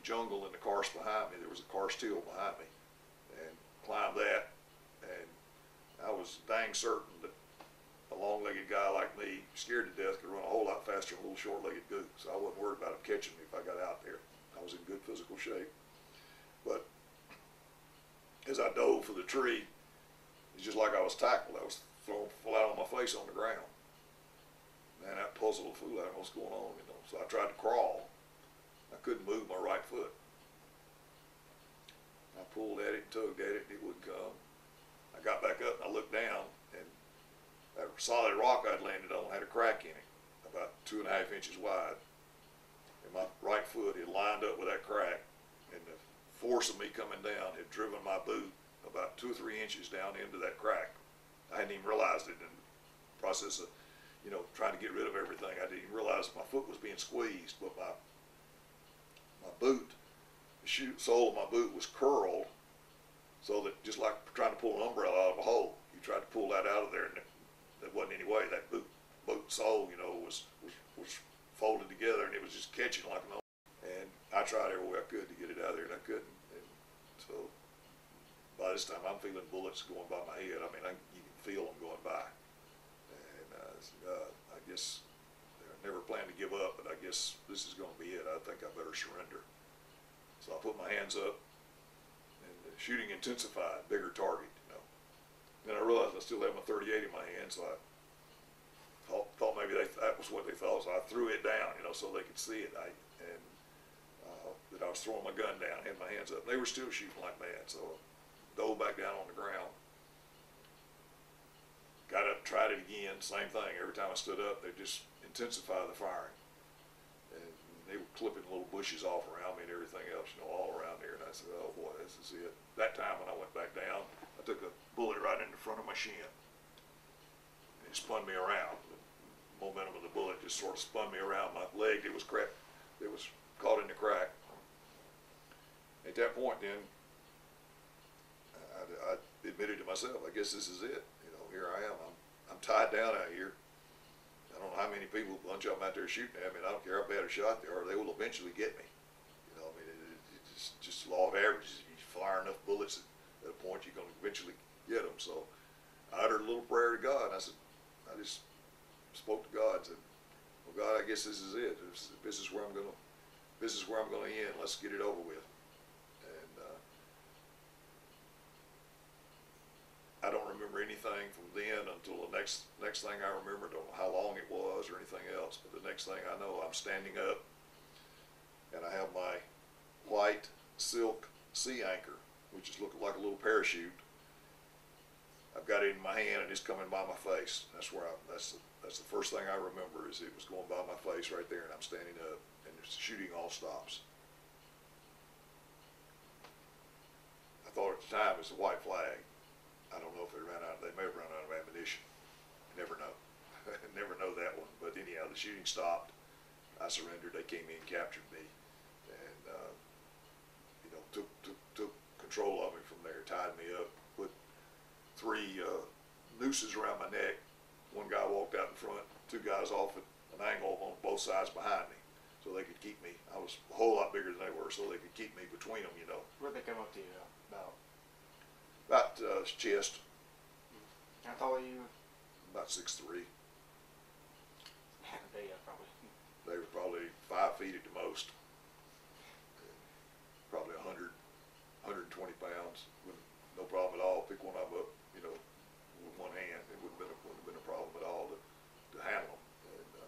jungle in the karst behind me. There was a karst hill behind me, and climb that. And I was dang certain that a long-legged guy like me, scared to death, could run a whole lot faster than a little short-legged goose. So I wasn't worried about him catching me if I got out there. I was in good physical shape. But as I dove for the tree, it's just like I was tackled. I was thrown flat on my face on the ground. Man, that puzzled the fool out of me. What's going on, you know? So I tried to crawl. I couldn't move my right foot. I pulled at it and tugged at it, and it wouldn't come. I got back up and I looked down, and solid rock I'd landed on had a crack in it, about 2.5 inches wide. And my right foot had lined up with that crack, and the force of me coming down had driven my boot about 2 or 3 inches down into that crack. I hadn't even realized it in the process of, you know, trying to get rid of everything. I didn't even realize my foot was being squeezed, but my boot, the sole of my boot was curled, so that just like trying to pull an umbrella out of a hole, you tried to pull that out of there, and there wasn't any way. That boot sole, you know, was folded together, and it was just catching like an umbrella. And I tried every way I could to get it out of there, and I couldn't. And so by this time, I'm feeling bullets going by my head. I mean, you can feel them going by. And I guess I never planned to give up, but I guess this is going to be it. I think I better surrender. So I put my hands up, and the shooting intensified, bigger target, you know. Then I realized I still had my .38 in my hand, so I thought maybe that was what they thought. So I threw it down, you know, so they could see it. That I was throwing my gun down, had my hands up. They were still shooting like mad, so I dove back down on the ground. Got up, tried it again, same thing. Every time I stood up, they just intensified the firing. And they were clipping little bushes off around me and everything else, you know, all around there. And I said, oh boy, this is it. That time when I went back down, I took a bullet right in the front of my shin. And it spun me around. The momentum of the bullet just sort of spun me around. My leg, it was caught in the crack. At that point then, I admitted to myself, I guess this is it. You know, here I am. I'm tied down out here. I don't know how many people, a bunch of them out there shooting at me, and I don't care how bad a shot they are, they will eventually get me. You know, I mean, it's just law of averages. If you fire enough bullets at a point, you're going to eventually get them. So I uttered a little prayer to God, and I just spoke to God and said, well, God, I guess this is it. This is where I'm going to end. Let's get it over with. I don't remember anything from then until the next thing I remember. Don't know how long it was or anything else, but the next thing I know, I'm standing up, and I have my white silk sea anchor, which is looking like a little parachute. I've got it in my hand, and it's coming by my face. That's the first thing I remember, is it was going by my face right there, and I'm standing up, and the shooting all stops. I thought at the time it was a white flag. I don't know if they may have run out of ammunition. Never know. Never know that one. But anyhow, the shooting stopped. I surrendered. They came in, captured me, and you know, took control of me from there. Tied me up, put 3 nooses around my neck. One guy walked out in front. 2 guys off at an angle on both sides behind me, so they could keep me. I was a whole lot bigger than they were, so they could keep me between them. You know. Where'd they come up to you about? About chest. How tall are you? About 6'3". They probably. They were probably 5 feet at the most. Probably 120 pounds. No problem at all. Pick one of them up, you know, with one hand. It wouldn't have been a problem at all to handle them. And,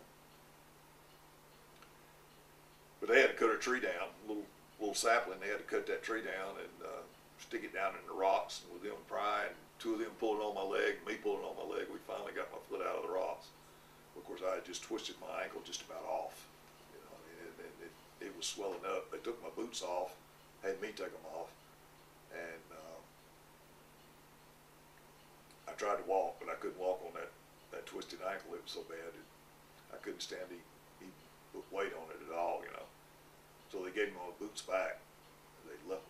but they had to cut a tree down, little sapling. They had to cut that tree down and stick it down in the rocks, and with them prying, 2 of them pulling on my leg, me pulling on my leg, we finally got my foot out of the rocks. Of course, I had just twisted my ankle just about off. You know, I mean, it was swelling up. They took my boots off, had me take them off, and I tried to walk, but I couldn't walk on that twisted ankle. It was so bad, I couldn't stand to even put weight on it at all, you know. So they gave me my boots back.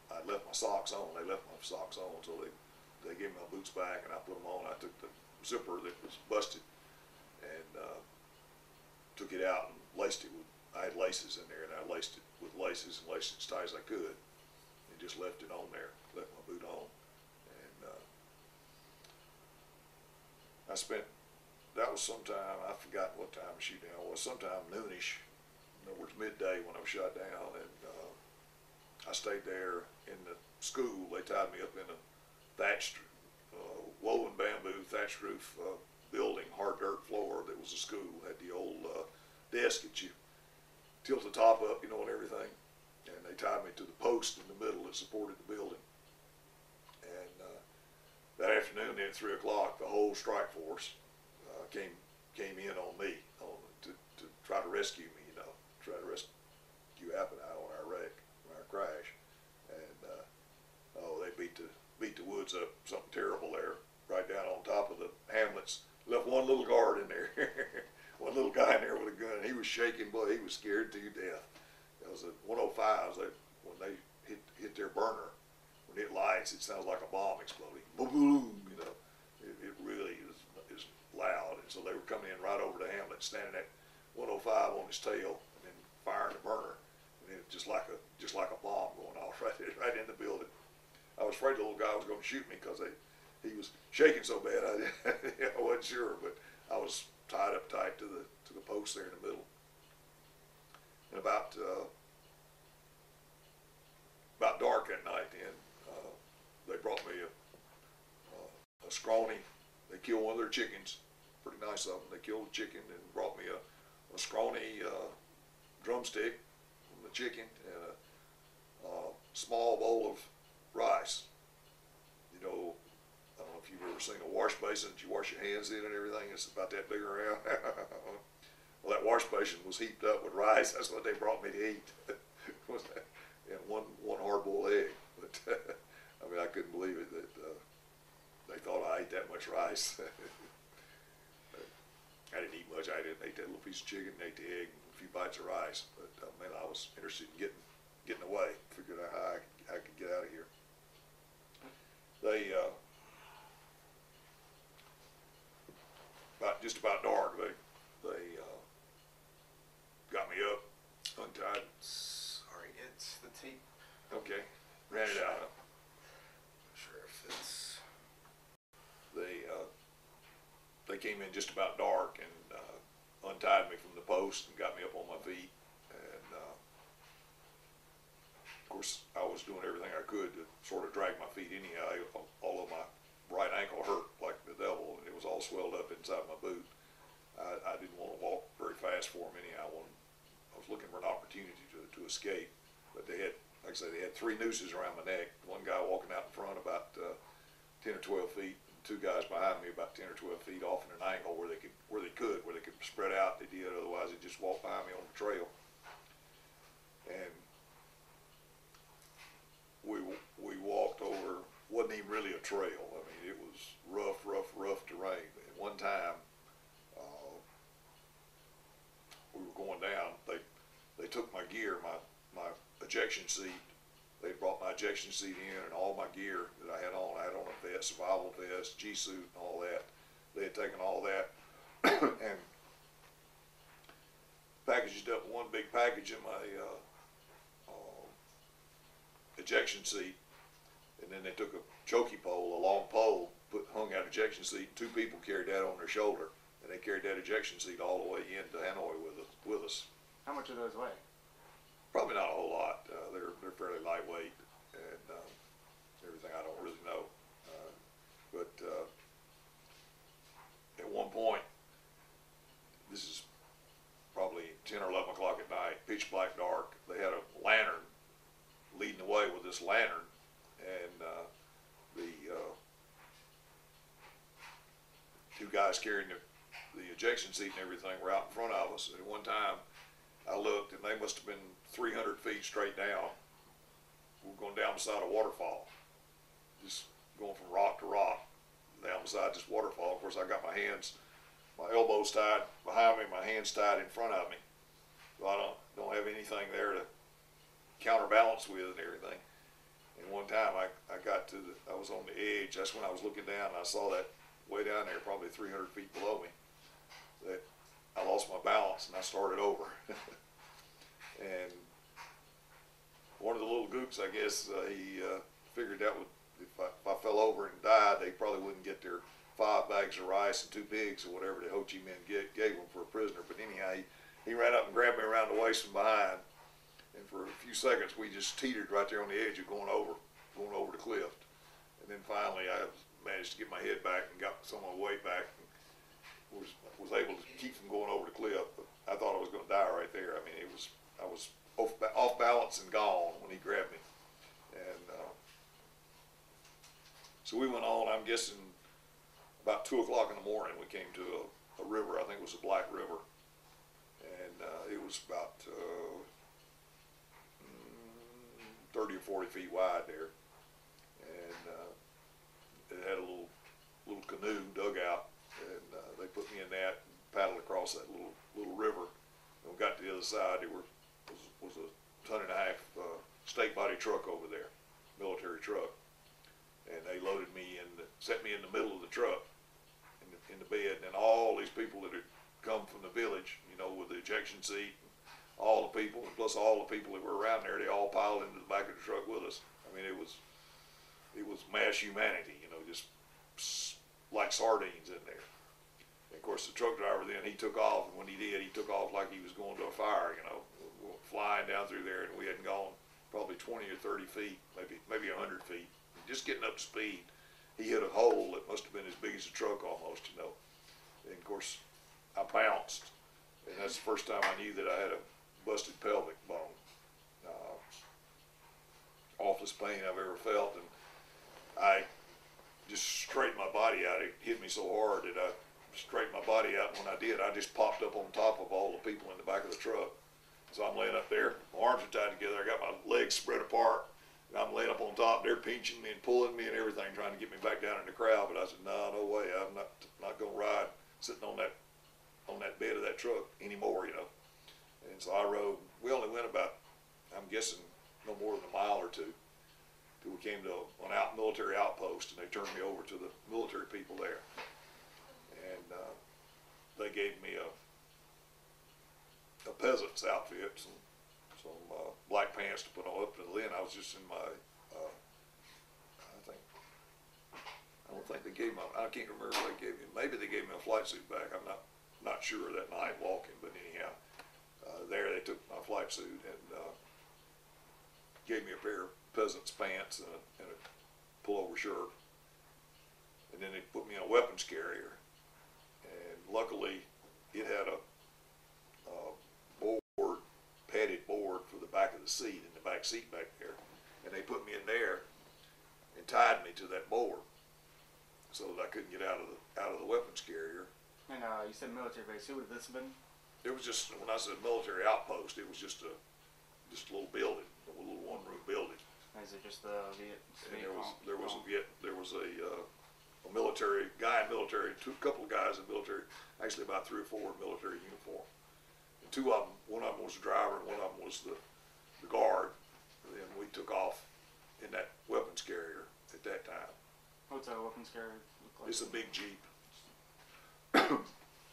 I left my socks on. They left my socks on, so they gave me my boots back, and I put them on. I took the zipper that was busted and took it out and laced it with. I had laces in there, and I laced it with laces and laced it as tight as I could, and just left it on there. Left my boot on, and I spent. That was sometime, I forgot what time the shoot down was. Sometime noonish. In other words, midday when I was shot down, and I stayed there in the school. They tied me up in a thatched, woven bamboo thatched roof building, hard dirt floor. That was a school. Had the old desk that you tilt the top up, you know, and everything. And they tied me to the post in the middle that supported the building. And that afternoon, then at 3 o'clock, the whole strike force came in on me to try to rescue me, you know, try to rescue Appleby on our wreck, on our crash, and oh, they beat the woods up, something terrible there, right down on top of the hamlets. Left one little guard in there, one little guy in there with a gun. He was shaking, boy, he was scared to death. It was a 105s. When they hit their burner, when it lights, it sounds like a bomb exploding. Boom, boom, you know. It really is loud. And so they were coming in right over the hamlet, standing at 105 on his tail, and then firing the burner. And it just like a bomb going off right in the building. I was afraid the little guy was going to shoot me because he was shaking so bad. I wasn't sure, but I was tied up tight to the post there in the middle. And about dark that night, then they brought me a scrawny. They killed one of their chickens. Pretty nice of them. They killed a chicken and brought me a scrawny drumstick from the chicken and a small bowl of rice. You know, I don't know if you've ever seen a wash basin that you wash your hands in and everything. It's about that big around. Well, that wash basin was heaped up with rice. That's what they brought me to eat. And one hard-boiled egg. But I mean, I couldn't believe it that they thought I ate that much rice. I didn't eat much. I didn't ate that little piece of chicken, ate the egg, and a few bites of rice. But man, I was interested in getting away. Figured out how I could get out of here. They just about dark. They got me up, untied. Sorry, it's the tape. Okay, ran it out. Not sure if it's. They came in just about dark and untied me from the post and got me up on my feet. And of course, I was doing everything I could to sort of drag my feet anyhow. All of my right ankle hurt like the devil, and it was all swelled up inside my boot. I didn't want to walk very fast for them anyhow. I was looking for an opportunity to escape, but they had, like I say, they had 3 nooses around my neck. One guy walking out in front about 10 or 12 feet, and 2 guys behind me about 10 or 12 feet off in an angle where they could spread out. They did, otherwise they just walked behind me on the trail. And we walked over, wasn't even really a trail. I mean, it was rough terrain. At one time, we were going down. They took my gear, my ejection seat. They brought my ejection seat in and all my gear that I had on. I had on a vest, survival vest, G-suit, and all that. They had taken all that and packaged up one big package in my ejection seat. And then they took a chokey pole, a long pole, hung out ejection seat. 2 people carried that on their shoulder, and they carried that ejection seat all the way into Hanoi with us. How much do those weigh? Probably not a whole lot. They're fairly lightweight and everything. I don't really know. But at one point, this is probably 10 or 11 o'clock at night, pitch black dark. They had a lantern leading the way with this lantern, and the 2 guys carrying the ejection seat and everything were out in front of us. And at one time, I looked, and they must have been 300 feet straight down. We were going down beside a waterfall, just going from rock to rock, down beside this waterfall. Of course, I got my elbows tied behind me, my hands tied in front of me, so I don't have anything there to counterbalance with and everything. And one time, I was on the edge. That's when I was looking down, and I saw that way down there, probably 300 feet below me, that I lost my balance and I started over. And one of the little gooks, I guess, he figured that would, if I fell over and died, they probably wouldn't get their 5 bags of rice and 2 pigs or whatever the Ho Chi Minh gave them for a prisoner. But anyhow, he ran up and grabbed me around the waist from behind, and for a few seconds we just teetered right there on the edge of going over the cliff. And then finally I managed to get my head back and got some of my weight back, and was able to keep from going over the cliff. But I thought I was going to die right there. I mean, I was off balance and gone when he grabbed me. And so we went on. I'm guessing about 2 o'clock in the morning we came to a a river. I think it was the Black River, and it was about 30 or 40 feet wide there, and it had a little canoe dugout, and they put me in that and paddled across that little river. And we got to the other side. There was a ton-and-a-half state body truck over there, military truck, and they loaded me and set me in the middle of the truck in the bed, and all these people that had come from the village, you know, with the ejection seat, all the people, and plus all the people that were around there, they all piled into the back of the truck with us. I mean, it was mass humanity, you know, just like sardines in there. And of course, the truck driver then, he took off, and when he did, he took off like he was going to a fire, you know, flying down through there, and we hadn't gone probably 20 or 30 feet, maybe 100 feet, just getting up to speed. He hit a hole that must have been as big as a truck almost, you know. And of course, I bounced, and that's the first time I knew that I had a busted pelvic bone. Awfulest pain I've ever felt, and I just straightened my body out. It hit me so hard that I straightened my body out, and when I did, I just popped up on top of all the people in the back of the truck. So I'm laying up there, my arms are tied together, I got my legs spread apart, and I'm laying up on top, they're pinching me and pulling me and everything, trying to get me back down in the crowd, but I said, no way, I'm not gonna ride sitting on that bed of that truck anymore, you know. And so I rode, we only went about, I'm guessing, no more than a mile or two, till we came to an military outpost, and they turned me over to the military people there. And they gave me a peasant's outfit, some black pants to put on. Up to then, I was just in my, I don't think they gave me, I can't remember what they gave me. Maybe they gave me a flight suit back. I'm not sure that night walking, but anyhow, there they took my flight suit and gave me a pair of peasant's pants and a pullover shirt. And then they put me in a weapons carrier. And luckily, it had a padded board for the back of the seat, in the back seat back there. And they put me in there and tied me to that board so that I couldn't get out of the weapons carrier. And you said military base. Who would this have been? It was just, when I said military outpost, it was just a little building, a little one-room building. Is it just the Viet? And there was a military guy in military, a couple of guys in military, actually about 3 or 4 in military uniform. And 2 of them, one of them was the driver and one of them was the guard. And then we took off in that weapons carrier at that time. What's a weapons carrier look like? It's a big Jeep.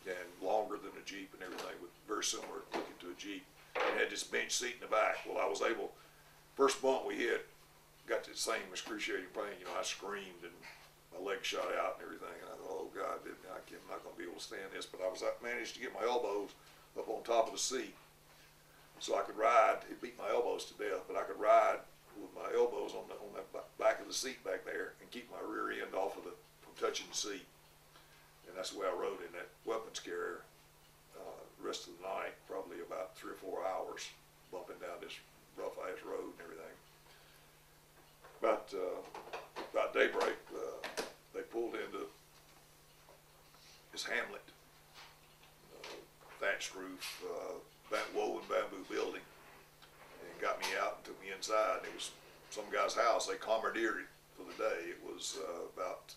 And longer than a Jeep and everything, but very similar looking to a Jeep. It had this bench seat in the back. Well, I was able, first bump we hit, got the same excruciating pain. You know, I screamed and my legs shot out and everything. And I thought, oh God, I'm not going to be able to stand this. But I managed to get my elbows up on top of the seat so I could ride. It beat my elbows to death, but I could ride with my elbows on that back of the seat back there and keep my rear end off of from touching the seat. And that's the way I rode in that weapons carrier the rest of the night, probably about 3 or 4 hours, bumping down this rough-ass road and everything. About daybreak, they pulled into this hamlet, thatched roof, woven bamboo building, and got me out and took me inside. It was some guy's house. They commandeered it for the day. It was about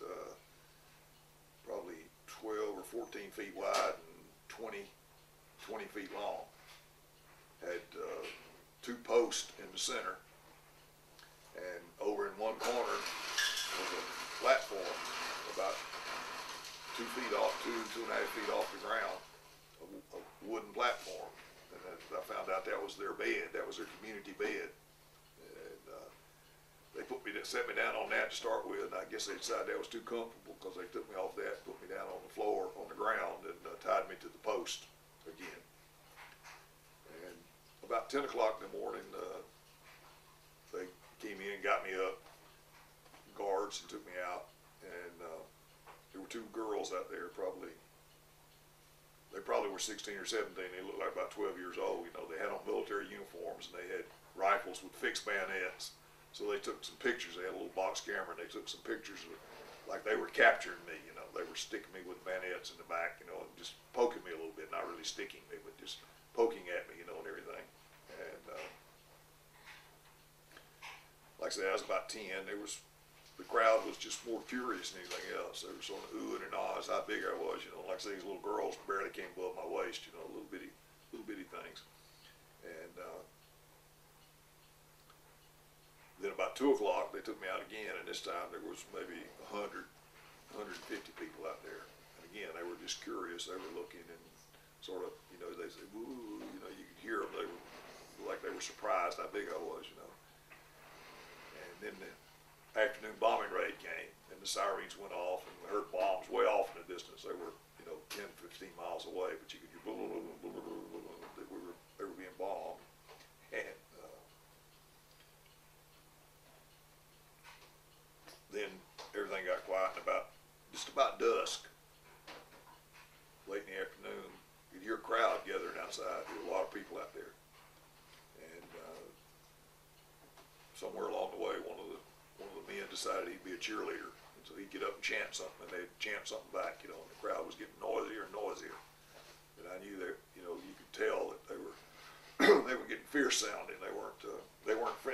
probably 12 or 14 feet wide and 20 feet long. Had 2 posts in the center, and over in one corner was a platform about 2 feet off, 2.5 feet off the ground, a wooden platform. And I found out that was their bed. That was their community bed. And they set me down on that to start with. And I guess they decided that was too comfortable because they took me off that, put me down on the floor, on the ground, and tied me to the post again. And about 10 o'clock in the morning, they came in and got me up, guards, and took me out. And there were 2 girls out there, they probably were 16 or 17. They looked like about 12 years old. You know, they had on military uniforms and they had rifles with fixed bayonets. So they took some pictures. They had a little box camera and they took some pictures like they were capturing me, you know. They were sticking me with bayonets in the back, you know, and just poking me a little bit, not really sticking me, but just poking at me, you know, and everything. And like I said, I was about 10. The crowd was just more curious than anything else. They were sort of oohing and ahhing how big I was, you know. Like I say, these little girls barely came above my waist, you know, little bitty things. And then about 2 o'clock, they took me out again, and this time there was maybe 100, 150 people out there. And again, they were just curious. They were looking and sort of, you know, they said, woo, you know, you could hear them. They were like they were surprised how big I was, you know. And then the afternoon bombing raid came, and the sirens went off, and we heard bombs way off in the distance. They were, you know, 10, 15 miles away, but you could hear they were being bombed. And then everything got quiet, and just about dusk, late in the afternoon, you'd hear a crowd gathering outside. There were a lot of people out there. And somewhere along the way, one of the men decided he'd be a cheerleader, and so he'd get up and chant something, and they'd chant something back, you know, and the crowd was getting noisier and noisier. And I knew that, you know, you could tell that they were they were getting fierce sounding.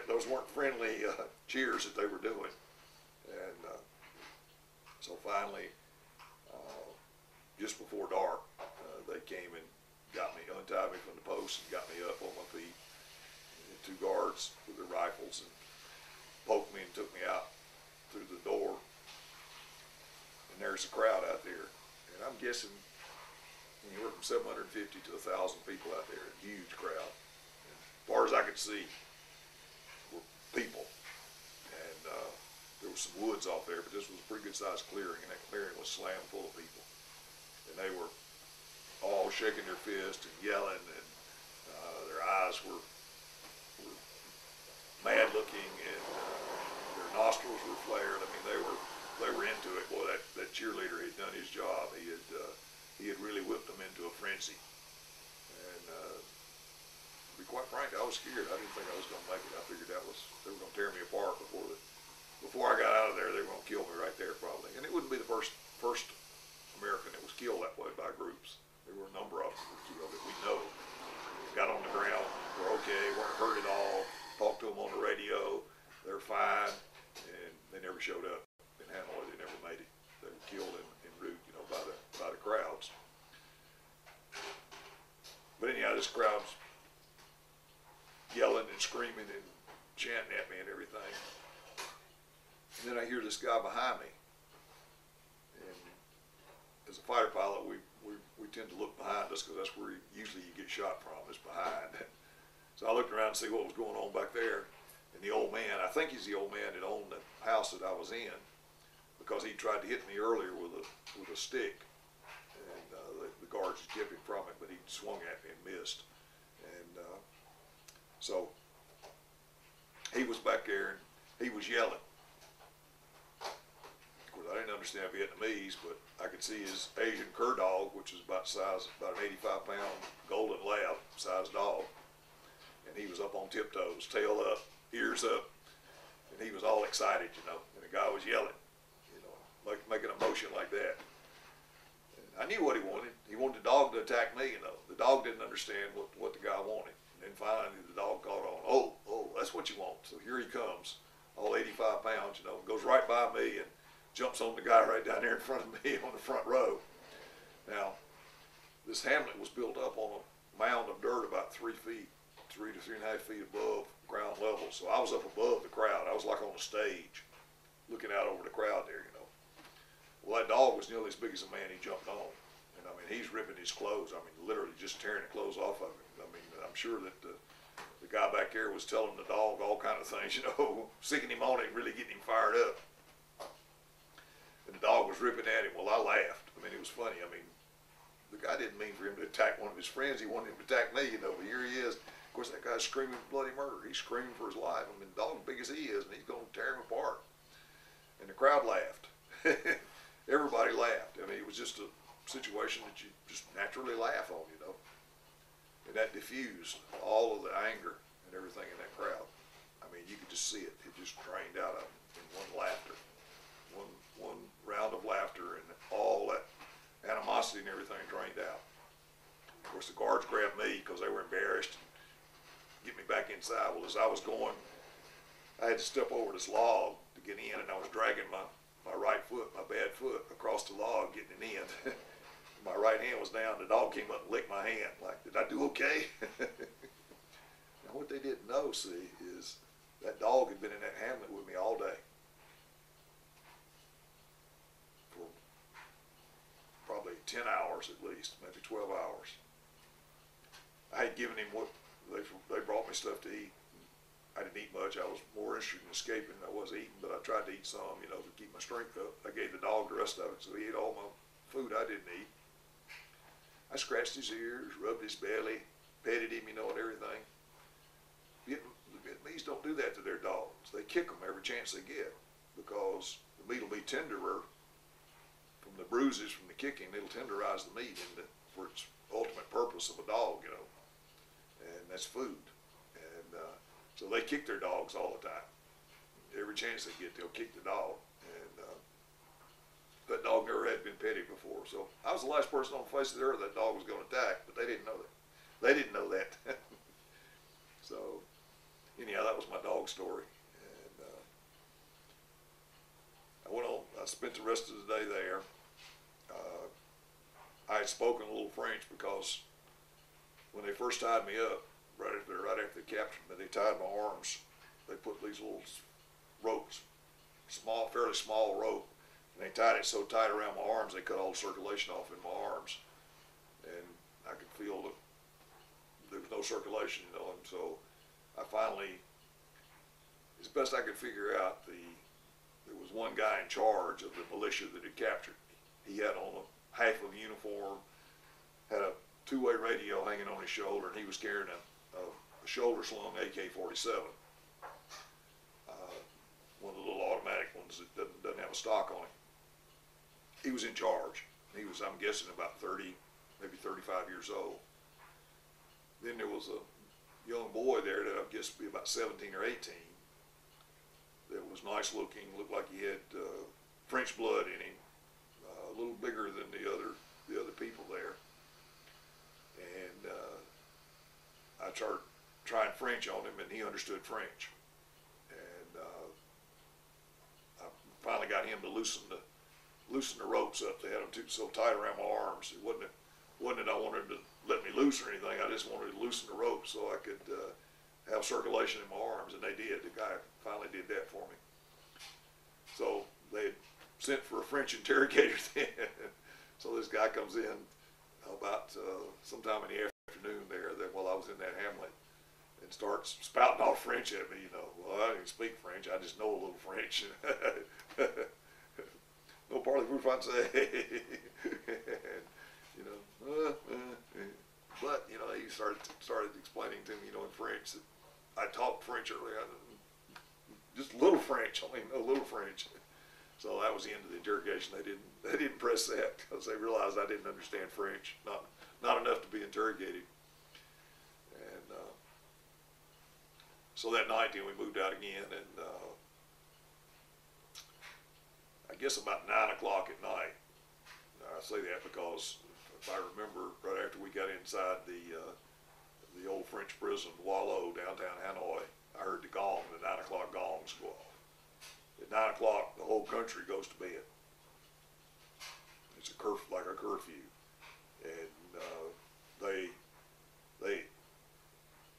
Those weren't friendly cheers that they were doing. And so finally, just before dark, they came and untied me from the post and got me up on my feet. And 2 guards with their rifles and poked me and took me out through the door. And there's a crowd out there. And I'm guessing anywhere from 750 to 1,000 people out there, a huge crowd. And as far as I could see were people. And there was some woods off there, but this was a pretty good sized clearing, and that clearing was slammed full of people. And they were all shaking their fists and yelling, and their eyes were mad looking, and their nostrils were flared. I mean, they were into it. Boy, that cheerleader had done his job. He had really whipped them into a frenzy. And to be quite frank, I was scared. I didn't think I was going to make it. I figured they were going to tear me apart before I got out of there. They were going to kill me right there probably. And it wouldn't be the first American that was killed that way by groups. There were a number of them that we know. Got on the ground, were okay, weren't hurt at all. Talked to them on the radio, they're fine, and they never showed up in Hanoi. They never made it. They were killed en route, you know, by the crowds. But anyhow, this crowd's yelling and screaming and chanting at me and everything. And then I hear this guy behind me. And as a fighter pilot, we tend to look behind us because that's where usually you get shot from, is behind. So I looked around to see what was going on back there. And the old man, I think he's the old man that owned the house that I was in, because he tried to hit me earlier with a stick. And the guards had kept him from it, but he swung at me and missed. And so he was back there and he was yelling. Of course, I didn't understand Vietnamese, but I could see his Asian cur dog, which was about an 85-pound golden lab sized dog. And he was up on tiptoes, tail up, ears up, and he was all excited, you know. And the guy was yelling, you know, like making a motion like that. And I knew what he wanted. He wanted the dog to attack me, you know. The dog didn't understand what the guy wanted. And then finally the dog caught on. Oh, that's what you want. So here he comes, all 85 pounds, you know, goes right by me and jumps on the guy right down there in front of me on the front row. Now, this hamlet was built up on a mound of dirt about 3 to 3.5 feet above ground level. So I was up above the crowd. I was like on a stage looking out over the crowd there, you know. Well, that dog was nearly as big as the man he jumped on. And I mean, he's ripping his clothes. I mean, literally just tearing the clothes off of him. I mean, I'm sure that the guy back there was telling the dog all kind of things, you know, sicking him on it, really getting him fired up. And the dog was ripping at him. Well, I laughed. I mean, it was funny. I mean, the guy didn't mean for him to attack one of his friends. He wanted him to attack me, you know, but here he is. Of course, that guy's screaming bloody murder. He's screaming for his life. I mean, the dog big as he is, and he's going to tear him apart. And the crowd laughed. Everybody laughed. I mean, it was just a situation that you just naturally laugh on, you know. And that diffused all of the anger and everything in that crowd. I mean, you could just see it. It just drained out of them in one laughter, one round of laughter, and all that animosity and everything drained out. Of course, the guards grabbed me because they were embarrassed, get me back inside. Well, as I was going, I had to step over this log to get in, and I was dragging my right foot, my bad foot, across the log getting it in. My right hand was down. The dog came up and licked my hand. Like, did I do okay? Now, what they didn't know, see, is that dog had been in that hamlet with me all day. For probably 10 hours at least, maybe 12 hours. I had given him what they brought me stuff to eat. I didn't eat much. I was more interested in escaping than I was eating, but I tried to eat some, you know, to keep my strength up. I gave the dog the rest of it, so he ate all my food I didn't eat. I scratched his ears, rubbed his belly, petted him, you know, and everything. The Vietnamese don't do that to their dogs. They kick them every chance they get because the meat will be tenderer from the bruises from the kicking. It'll tenderize the meat for its ultimate purpose of a dog, you know, and that's food. And so they kick their dogs all the time. Every chance they get, they'll kick the dog. And that dog never had been petted before. So I was the last person on the face of the earth that dog was going to attack, but they didn't know that. They didn't know that. So anyhow, that was my dog story. And I went on. I spent the rest of the day there. I had spoken a little French because when they first tied me up, right after they captured me, they tied my arms. They put these little ropes, fairly small rope, and they tied it so tight around my arms they cut all the circulation off in my arms, and I could feel that there was no circulation, you know. And so I finally, as best I could figure out, there was one guy in charge of the militia that had captured me. He had on half of a uniform, had a two-way radio hanging on his shoulder, and he was carrying a shoulder-slung AK-47, one of the little automatic ones that doesn't have a stock on it. He was in charge. He was, I'm guessing, about 30, maybe 35 years old. Then there was a young boy there that I guess would be about 17 or 18 that was nice looking, looked like he had French blood in him, a little bigger than the other people there. And I started trying French on him, and he understood French. And I finally got him to loosen the ropes up. They had them so tight around my arms. It wasn't that I wanted to let me loose or anything. I just wanted to loosen the ropes so I could have circulation in my arms, and they did. The guy finally did that for me. So they had sent for a French interrogator then. So this guy comes in about sometime in the afternoon there, while I was in that hamlet, and starts spouting off French at me, you know. Well, I didn't speak French, I just know a little French. No parlez-vous français. You know, but, you know, he started explaining to me, you know, in French that I taught French earlier, just a little French, I mean, a little French. So that was the end of the interrogation. They didn't press that because they realized I didn't understand French, not enough to be interrogated. And so that night, then we moved out again, and I guess about 9 o'clock at night. I say that because if I remember, right after we got inside the old French prison, Wallow, downtown Hanoi, I heard the 9 o'clock gongs go off. At 9 o'clock, the whole country goes to bed. It's like a curfew, and they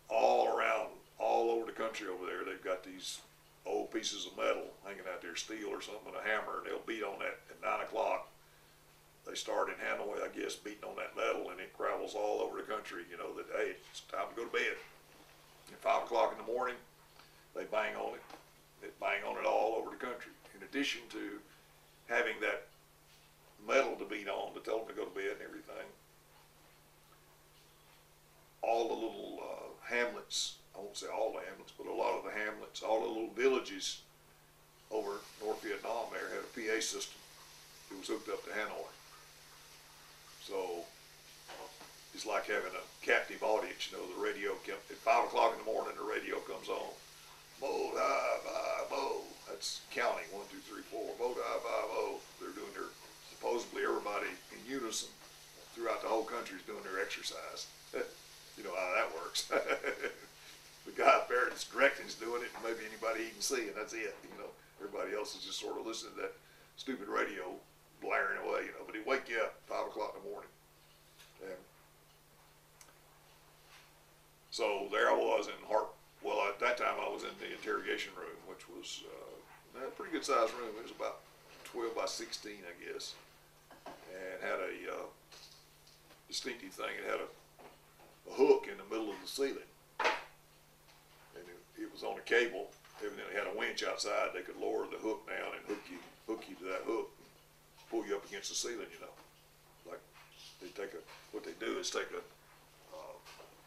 all over the country over there, they've got these old pieces of metal hanging out there, steel or something, and a hammer, and they'll beat on that at 9 o'clock. They start in Hanoi, I guess, beating on that metal, and it travels all over the country, you know, that, hey, it's time to go to bed. At 5 o'clock in the morning, they bang on it. They bang on it all over the country. In addition to having that metal to beat on to tell them to go to bed and everything, all the little hamlets, I won't say all the hamlets, but a lot of the hamlets, all the little villages over North Vietnam there had a PA system. It was hooked up to Hanoi. So it's like having a captive audience, you know, the radio at 5 o'clock in the morning, the radio comes on. Mo, da, ba, mo. That's counting, 1, 2, 3, 4. Mo, da, ba, mo. They're doing supposedly everybody in unison throughout the whole country is doing their exercise. You know how that works. The guy up there that's directing is doing it, and maybe anybody he can see, and that's it. You know, everybody else is just sort of listening to that stupid radio blaring away. You know, but he'd wake you up 5 o'clock in the morning. And so there I was in well, at that time I was in the interrogation room, which was a pretty good sized room. It was about 12 by 16, I guess, and had a distinctive thing. It had a hook in the middle of the ceiling, and it was on a cable. Evidently had a winch outside. They could lower the hook down and hook you to that hook, and pull you up against the ceiling. You know, like they what they do is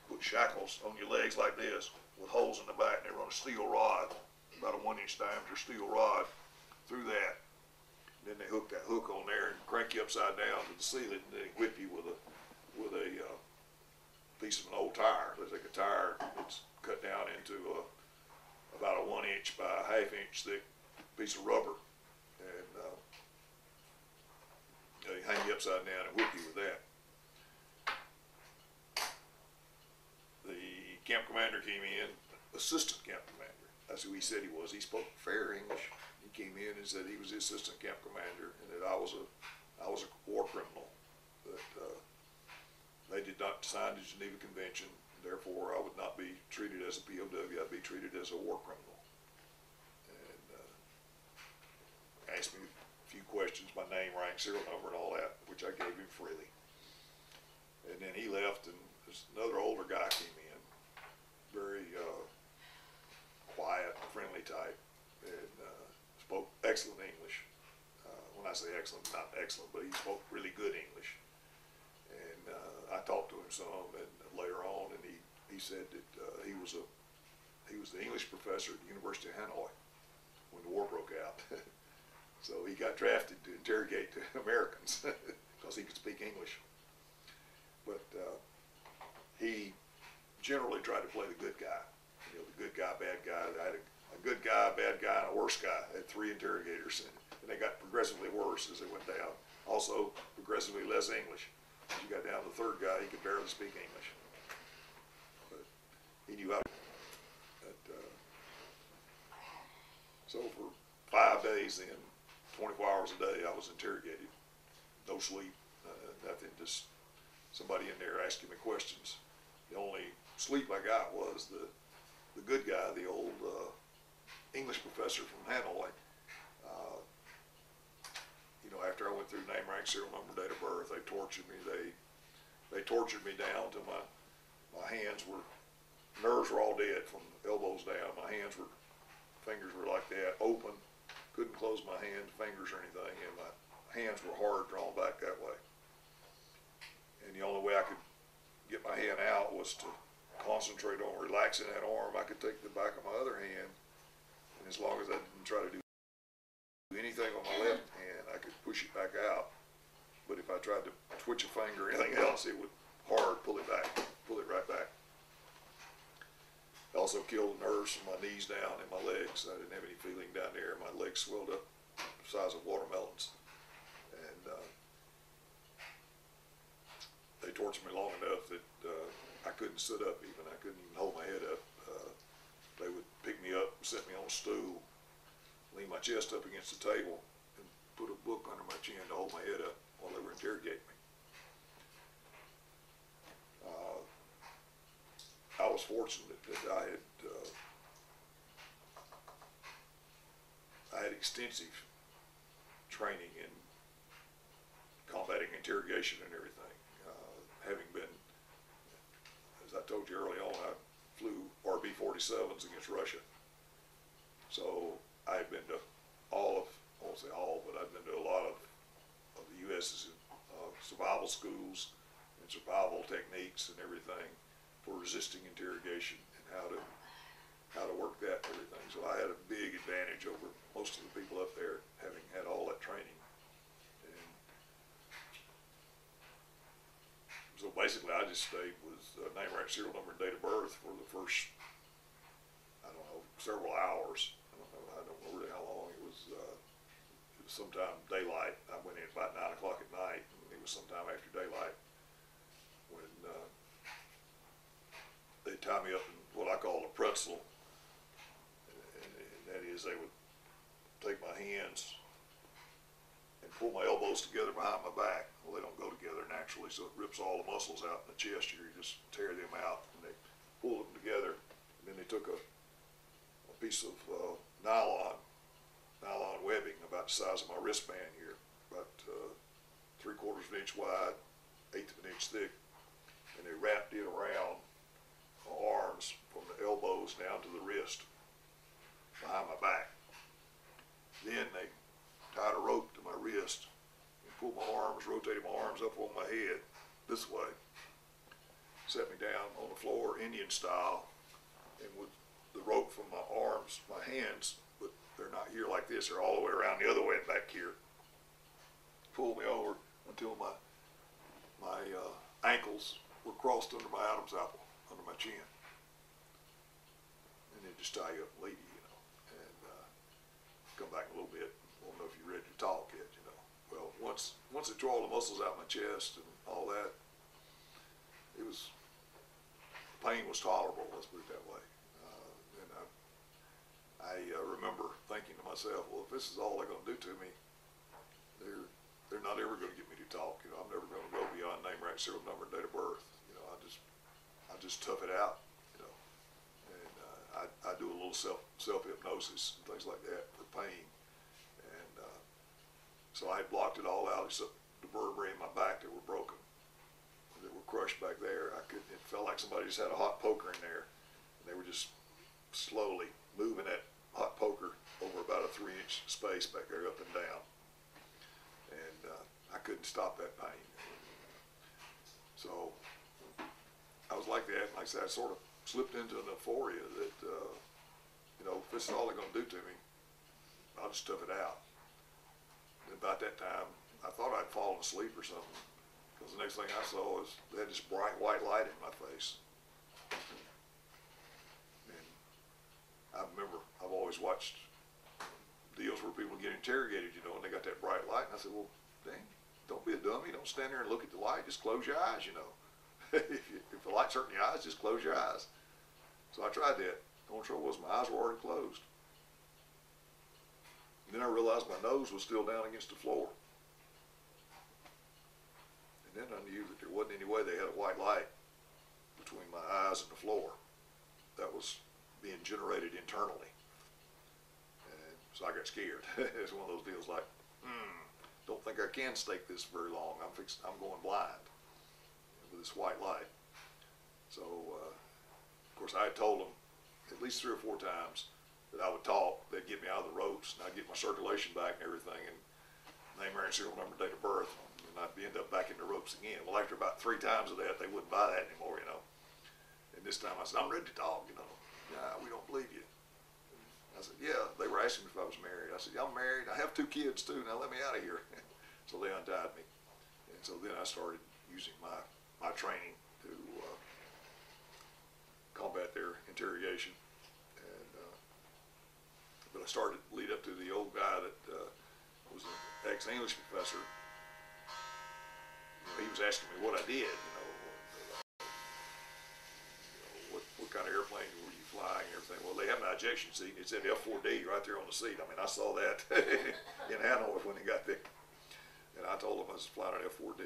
put shackles on your legs like this with holes in the back, and they run a steel rod, about a 1-inch diameter steel rod, through that. And then they hook that hook on there and crank you upside down to the ceiling, and then they whip you with a piece of an old tire. They take a tire that's cut down into about a 1-inch by a 1/2-inch thick piece of rubber, and they hang you upside down and whip you with that. The camp commander came in, assistant camp commander. That's who he said he was. He spoke fair English. He came in and said he was the assistant camp commander, and that I was a war criminal. That they did not sign the Geneva Convention. Therefore, I would not be treated as a POW. I'd be treated as a war criminal. And asked me a few questions, my name, rank, serial number, and all that, which I gave him freely. And then he left, and another older guy came in, very quiet, friendly type, and spoke excellent English. When I say excellent, not excellent, but he spoke really good English. And I talked to him some, and later on, and he said that he was the English professor at the University of Hanoi when the war broke out. So he got drafted to interrogate the Americans because he could speak English. But he generally tried to play the good guy. You know, the good guy, bad guy. I had a good guy, a bad guy, and a worse guy. I had 3 interrogators, and they got progressively worse as they went down. Also, progressively less English. As you got down to the 3rd guy, he could barely speak English. But he knew how to. So for 5 days then, 24 hours a day, I was interrogated. No sleep, nothing, just somebody in there asking me questions. The only sleep I got was the good guy, the old English professor from Hanoi. You know, after I went through name, rank, serial number, date of birth, they tortured me. They tortured me down to my hands were, nerves were all dead from elbows down. My fingers were like that, open. Couldn't close my hands, fingers, or anything, and my hands were hard, drawn back that way. And the only way I could get my hand out was to concentrate on relaxing that arm. I could take the back of my other hand, and as long as I didn't try to do anything on my left hand, I could push it back out. But if I tried to twitch a finger or anything else, it would hard pull it right back. I also killed the nerves from my knees down and my legs. I didn't have any feeling down there. My legs swelled up the size of watermelons. And they tortured me long enough that I couldn't sit up even. I couldn't even hold my head up. They would pick me up, set me on a stool, lean my chest up against the table, and put a book under my chin to hold my head up while they were interrogating me. I was fortunate that I had extensive training in combating interrogation and everything. Having been, as I told you early on, I flew RB-47s against Russia. So I had been to all of, I won't say all, but I've been to a lot of the U.S.'s survival schools and survival techniques and everything for resisting interrogation and how to work that and everything. So I had a big advantage over most of the people up there, having had all that training. And so basically I just stayed with name, rank, serial number, and date of birth for the first, I don't know, several hours. I don't know really how long. It was sometime daylight. I went in about 9 o'clock at night. And it was sometime after daylight when they tie me up in what I call a pretzel, and that is they would take my hands and pull my elbows together behind my back. Well, they don't go together naturally, so it rips all the muscles out in the chest. You just tear them out, and they pull them together. And then they took a piece of nylon webbing about the size of my wristband here, about 3/4 of an inch wide, 1/8 of an inch thick, and they wrapped it around my arms from the elbows down to the wrist behind my back. Then they tied a rope to my wrist and pulled my arms, rotated my arms up on my head this way, set me down on the floor Indian style, and with the rope from my arms, my hands, but they're not here like this, they're all the way around the other way and back here, pulled me over until my ankles were crossed under my Adam's apple, under my chin, and then just tie you up and leave you, and come back in a little bit. Won't know if you're ready to talk yet, Well, once they tore all the muscles out of my chest and all that, pain was tolerable, let's put it that way. And I remember thinking to myself, well, if this is all they're going to do to me, they're not ever going to get me to talk. I'm never going to go beyond name, rank, serial number, and date of birth. I just tough it out. And I do a little self-hypnosis and things like that for pain. And so I blocked it all out except the vertebrae in my back that were broken, that were crushed back there. It felt like somebody just had a hot poker in there, and they were just slowly moving that hot poker over about a 3-inch space back there, up and down. And I couldn't stop that pain. So I was like that. Like I said, I sort of slipped into an euphoria that, if this is all they're going to do to me, I'll just tough it out. And about that time, I thought I'd fallen asleep or something, because the next thing I saw was they had this bright white light in my face. And I remember I've always watched deals where people get interrogated, and they got that bright light, and I said, well, dang, don't be a dummy. Don't stand there and look at the light. Just close your eyes, if the light's hurting your eyes, just close your eyes. So I tried that. The only trouble was my eyes were already closed. And then I realized my nose was still down against the floor. And then I knew that there wasn't any way they had a white light between my eyes and the floor. That was being generated internally. And so I got scared. It's one of those deals like, don't think I can stake this very long. I'm going blind with this white light. So, of course, I had told them at least 3 or 4 times that I would talk. They'd get me out of the ropes, and I'd get my circulation back and everything, and name, rank, serial number, date of birth, and I'd end up back in the ropes again. Well, after about 3 times of that, they wouldn't buy that anymore, And this time I said, I'm ready to talk, Nah, we don't believe you. I said, yeah, they were asking me if I was married. I said, yeah, I'm married. I have 2 kids, too. Now let me out of here. So they untied me. And so then I started using my training to combat their interrogation. And but I started to lead up to the old guy that was an ex-English professor. He was asking me what I did, what kind of airplane were you flying and everything. Well, they have an ejection seat. It said F4D right there on the seat. I mean, I saw that in Hanoi when he got there. And I told him I was flying an F4D.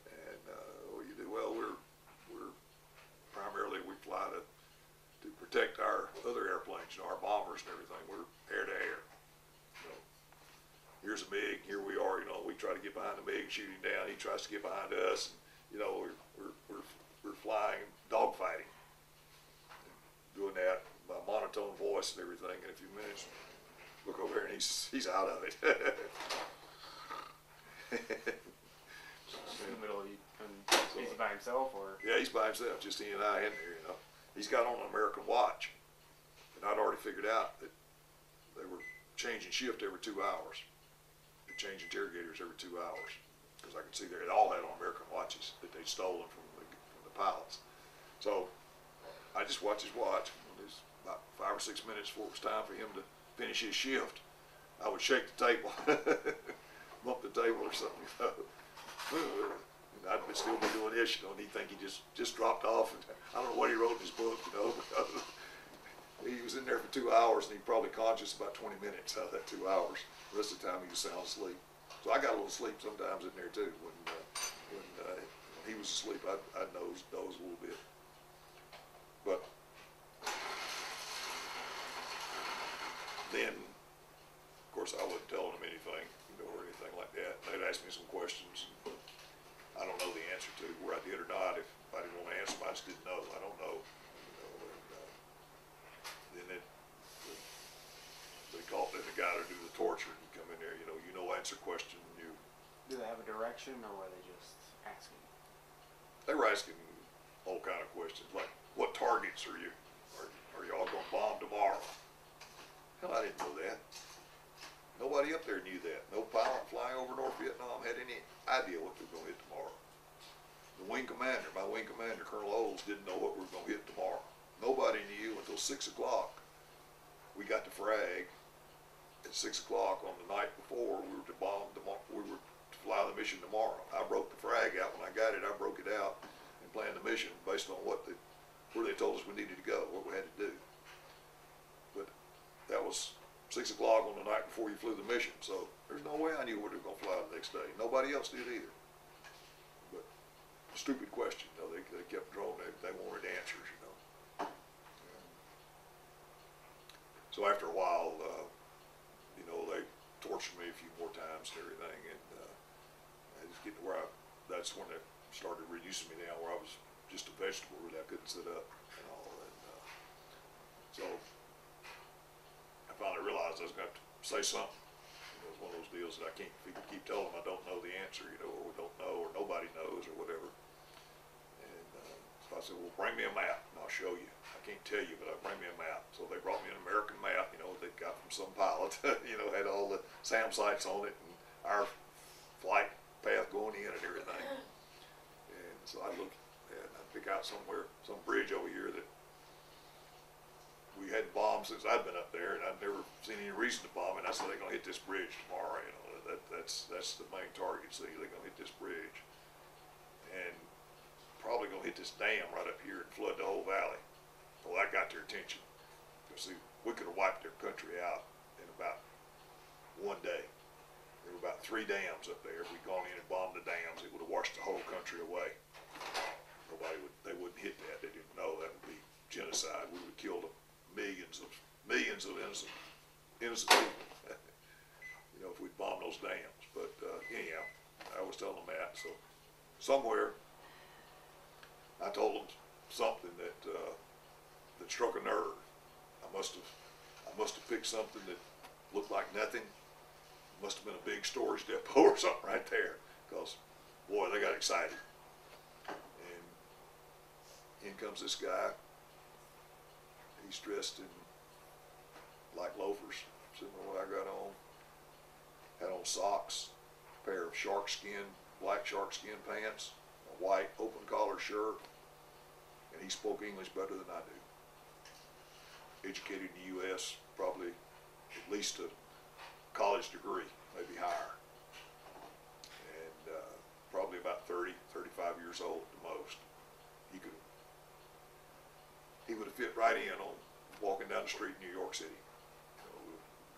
And what do you do? Well, we're primarily, we fly to protect our other airplanes, our bombers and everything. We're air to air. Here's a MiG, here we are, we try to get behind the MiG, shoot him down, he tries to get behind us, and, we're flying, dogfighting, doing that by monotone voice and everything. In a few minutes, look over here and he's out of it. In the middle, is he by himself, or? Yeah, he's by himself, just he and I in there, He's got on an American watch, and I'd already figured out that they were changing shift every 2 hours. They changed interrogators every 2 hours, because I could see they all had on American watches that they'd stolen from the pilots. So I just watched his watch. It was about 5 or 6 minutes before it was time for him to finish his shift. I would shake the table, bump the table or something. And I'd still be doing this, and he'd think he just dropped off. And I don't know what he wrote in his book, because he was in there for 2 hours, and he probably conscious about 20 minutes out of that 2 hours. The rest of the time he was sound asleep. So I got a little sleep sometimes in there too. When he was asleep, I'd doze a little bit. But then, of course, I wasn't telling them anything, or anything like that. They'd ask me some questions I don't know the answer to, where I did or not. If I didn't want to answer them, I just didn't know. I don't know. And then they called in the guy to do the torture and come in there. Answer question. Do they have a direction, or were they just asking? They were asking all kind of questions, like, what targets are you? Are y'all gonna bomb tomorrow? Hell, I didn't know that. Nobody up there knew that. No pilot flying over North Vietnam had any idea what they were gonna hit tomorrow. The wing commander, my wing commander, Colonel Oles, didn't know what we were gonna hit tomorrow. Nobody knew until 6 o'clock. We got the frag at 6 o'clock on the night before. We were to bomb tomorrow. We were to fly the mission tomorrow. I broke the frag out. When I got it, I broke it out and planned the mission based on where they told us we needed to go, what we had to do. But that was 6 o'clock on the night before you flew the mission, so there's no way I knew where they were going to fly the next day. Nobody else did either. But stupid question, they kept drawing. They wanted answers, So after a while, they tortured me a few more times and everything, and I just get to where that's when they started reducing me down, where I was just a vegetable, really. I couldn't sit up and all, and so I finally realized I was going to have to say something. It was one of those deals that I can't keep telling them I don't know the answer, or we don't know, or nobody knows, or whatever. And so I said, well, bring me a map, and I'll show you. I can't tell you, but bring me a map. So they brought me an American map, they got from some pilot, had all the SAM sites on it, and our flight path going in and everything. And so I looked, and I pick out somewhere, some bridge over here that we had bombed since I'd been up there, and I'd never seen any reason to bomb it. I said, they're going to hit this bridge tomorrow, that's the main target. See, they're going to hit this bridge, and probably going to hit this dam right up here and flood the whole valley. Well, that got their attention. See, we could have wiped their country out in about one day. There were about 3 dams up there. If we'd gone in and bombed the dams, it would have washed the whole country away. They wouldn't hit that. They didn't know that would be genocide. We would have killed millions of innocent people. If we'd bombed those dams. But anyhow, I was telling them that. So somewhere, I told them something that struck a nerve. I must have picked something that looked like nothing. Must have been a big storage depot or something right there, because boy, they got excited. And in comes this guy. He's dressed in like loafers, similar to what I got on. Had on socks, a pair of black shark skin pants, a white open collar shirt, and he spoke English better than I do. Educated in the U.S., probably at least a college degree, maybe higher. And probably about 30, 35 years old at the most. He would have fit right in on walking down the street in New York City.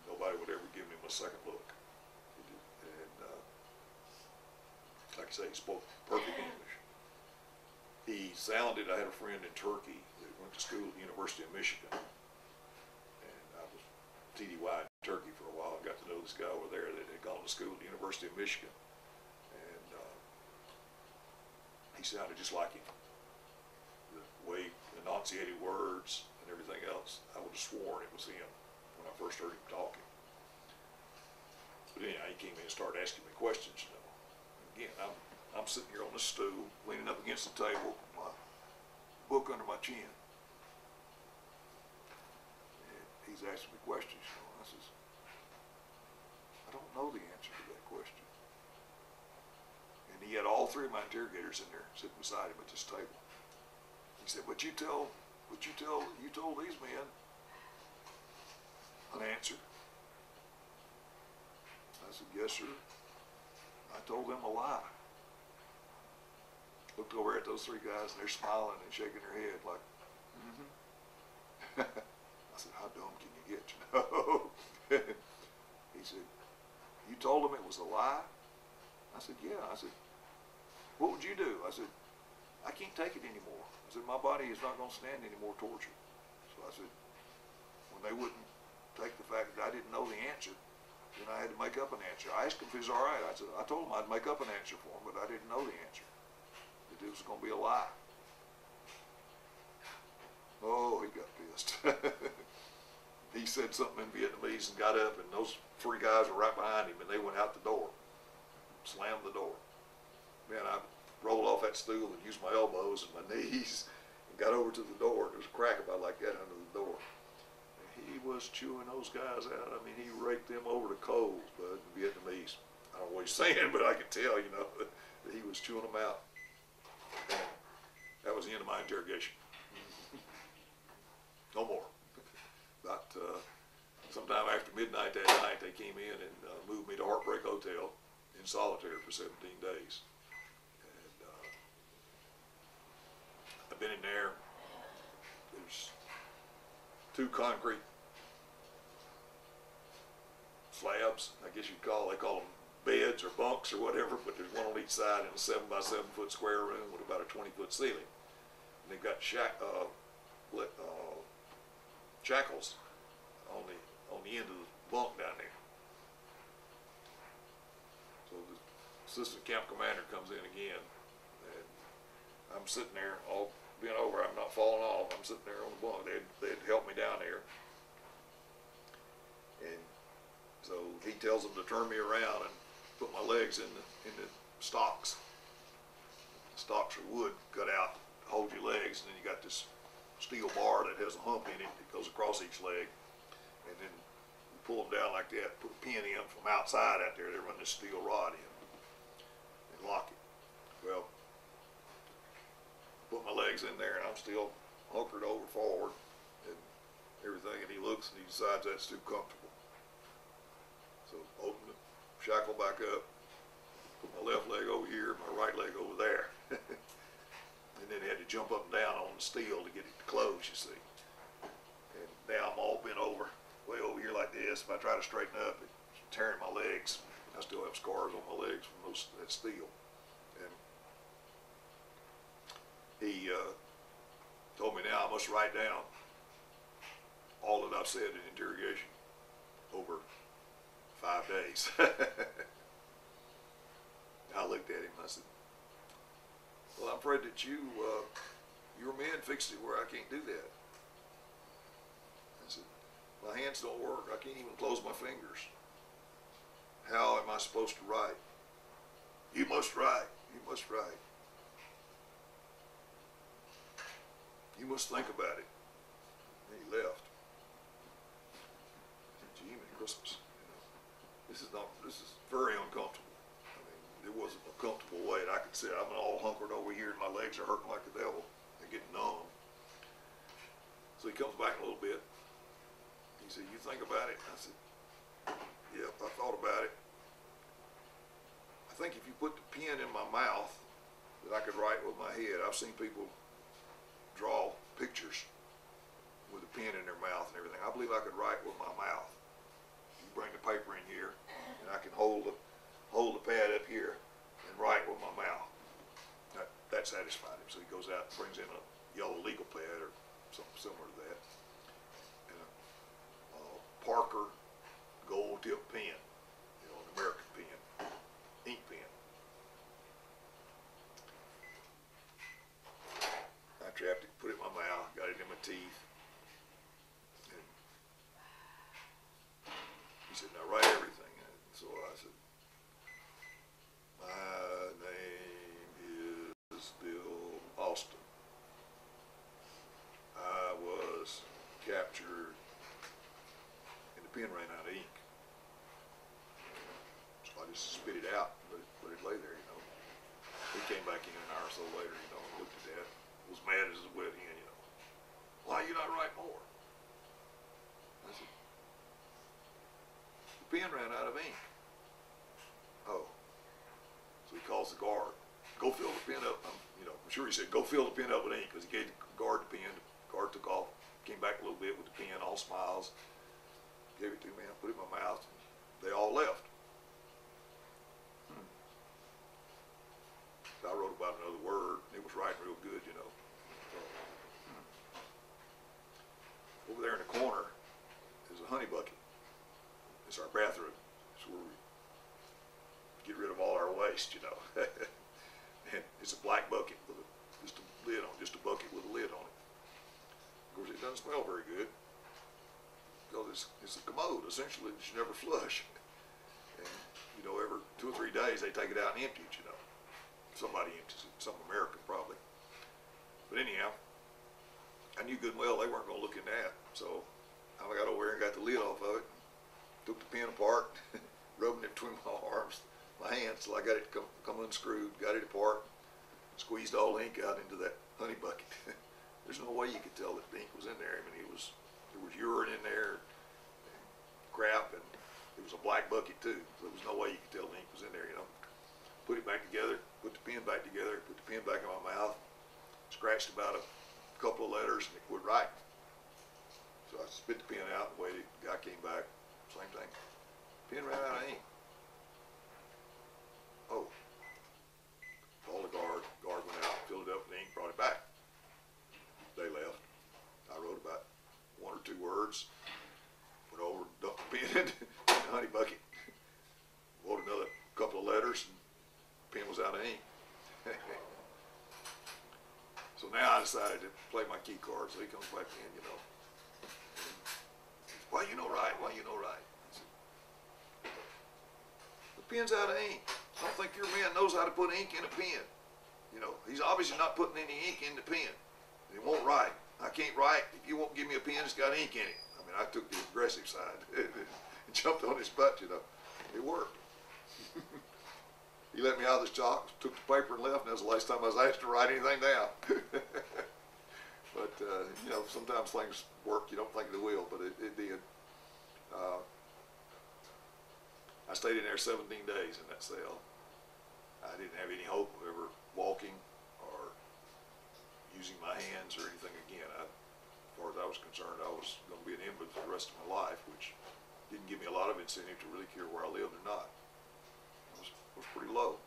Nobody would ever give him a second look. And like I say, he spoke perfect English. He sounded, I had a friend in Turkey that went to school at the University of Michigan. TDY in Turkey for a while. I got to know this guy over there that had gone to school at the University of Michigan, and he sounded just like him. The way he enunciated words and everything else, I would have sworn it was him when I first heard him talking. But anyhow, he came in and started asking me questions. Again, I'm sitting here on the stool, leaning up against the table, my book under my chin. He's asking me questions, I says, I don't know the answer to that question. And he had all 3 of my interrogators in there sitting beside him at this table. He said, you told these men an answer. I said, yes, sir. I told them a lie. Looked over at those three guys, and they're smiling and shaking their head like, mm-hmm. I said, how dumb can you get, you know? He said, you told them it was a lie? I said, yeah. I said, what would you do? I said, I can't take it anymore. I said, my body is not going to stand any more torture. So I said, when they wouldn't take the fact that I didn't know the answer, then I had to make up an answer. I asked him if he was all right. I said, I told him I'd make up an answer for him, but I didn't know the answer. That it was going to be a lie. Oh, he got pissed. He said something in Vietnamese and got up, and those three guys were right behind him, and they went out the door, slammed the door. Man, I rolled off that stool and used my elbows and my knees and got over to the door. There was a crack about like that under the door. And he was chewing those guys out. I mean, he raked them over the coals, bud, in Vietnamese. I don't know what he's saying, but I could tell, you know, that he was chewing them out. And that was the end of my interrogation. No more. About sometime after midnight that night, they came in and moved me to Heartbreak Hotel in solitary for 17 days. And I've been in there. There's 2 concrete slabs, I guess you'd call, they call them beds or bunks or whatever, but there's one on each side in a 7 by 7 foot square room with about a 20-foot ceiling. And they've got shackles on the end of the bunk down there. So the assistant camp commander comes in again, and I'm sitting there all bent over. I'm not falling off. I'm sitting there on the bunk. They'd helped me down there, and so he tells them to turn me around and put my legs in the stocks. The stocks are wood cut out to hold your legs, and then you got this steel bar that has a hump in it that goes across each leg, and then you pull them down like that, put a pin in from outside out there, they run this steel rod in and lock it. Well, put my legs in there and I'm still hunkered over forward and everything, and he looks and he decides that's too comfortable. So open the shackle back up, put my left leg over here, my right leg over there. And then he had to jump up and down on the steel to get it to close, you see. And now I'm all bent over, way over here like this. If I try to straighten up, it's tearing my legs. I still have scars on my legs from that steel. And he told me now I must write down all that I've said in interrogation over 5 days. I looked at him and I said, well, I'm afraid that your men fixed it where I can't do that. I said, my hands don't work. I can't even close my fingers. How am I supposed to write? You must write. You must write. You must think about it. And he left. I said, gee, Merry Christmas. You know, this is very uncomfortable. There wasn't a comfortable way that I could sit. I'm all hunkered over here and my legs are hurting like the devil. They're getting numb. So he comes back a little bit. He said, you think about it? I said, yep, I thought about it. I think if you put the pen in my mouth that I could write with my head. I've seen people draw pictures with a pen in their mouth and everything. I believe I could write with my mouth. You bring the paper in here and I can hold the pad up here and write with my mouth. That satisfied him. So he goes out and brings in a yellow legal pad or something similar to that, and a Parker gold tip pen, you know, an American pen, ink pen. I trapped it, put it in my mouth, got it in my teeth, and he said, now write everything. And so I said, my name is Bill Austin. I was captured and the pen ran out of ink. So I just spit it out, let it lay there, you know. He came back in an hour or so later, you know, and looked at that, was mad as a wet hen, you know. Why you not write more? I said, the pen ran out of ink. calls the guard, go fill the pen up. I'm sure he said, go fill the pen up with ink, because he gave the guard the pen. The guard took off, came back a little bit with the pen, all smiles, gave it to me, I put it in my mouth, and they all left. I wrote about another word, and it was writing real good, you know. Over there in the corner is a honey bucket. It's our bathroom. It's where we get rid of all our waste, you know. And it's a black bucket with just a lid on, just a bucket with a lid on it. Of course, it doesn't smell very good because it's a commode, essentially, that you never flush. And, you know, every 2 or 3 days they take it out and empty it, you know. Somebody empties it, some American probably. But anyhow, I knew good and well they weren't going to look in that. So I got over there and got the lid off of it, took the pen apart, rubbing it between my arms, my hands, till I got it come unscrewed, got it apart, squeezed all the ink out into that honey bucket. There's no way you could tell that the ink was in there. I mean, there was urine in there, and crap, and it was a black bucket too. So there was no way you could tell the ink was in there, you know. Put it back together, put the pen back together, put the pen back in my mouth, scratched about a couple of letters, and it quit writing. So I spit the pen out and waited. The guy came back, same thing. Pen ran out of ink. Oh. Called the guard. Guard went out, filled it up with ink, brought it back. They left. I wrote about 1 or 2 words, went over, dumped the pen in the honey bucket, wrote another couple of letters, and pen was out of ink. So now I decided to play my key card. So he comes back in, you know. Why you know right? Why you know right? I said, the pen's out of ink. I don't think your man knows how to put ink in a pen. You know, he's obviously not putting any ink in the pen. He won't write. I can't write. If you won't give me a pen, it's got ink in it. I mean, I took the aggressive side and jumped on his butt, you know. It worked. He let me out of the shop, took the paper and left, and that was the last time I was asked to write anything down. But, you know, sometimes things work, you don't think they will, but it did. I stayed in there 17 days in that cell. I didn't have any hope of ever walking or using my hands or anything again. As far as I was concerned, I was going to be an invalid for the rest of my life, which didn't give me a lot of incentive to really care where I lived or not. Was pretty low.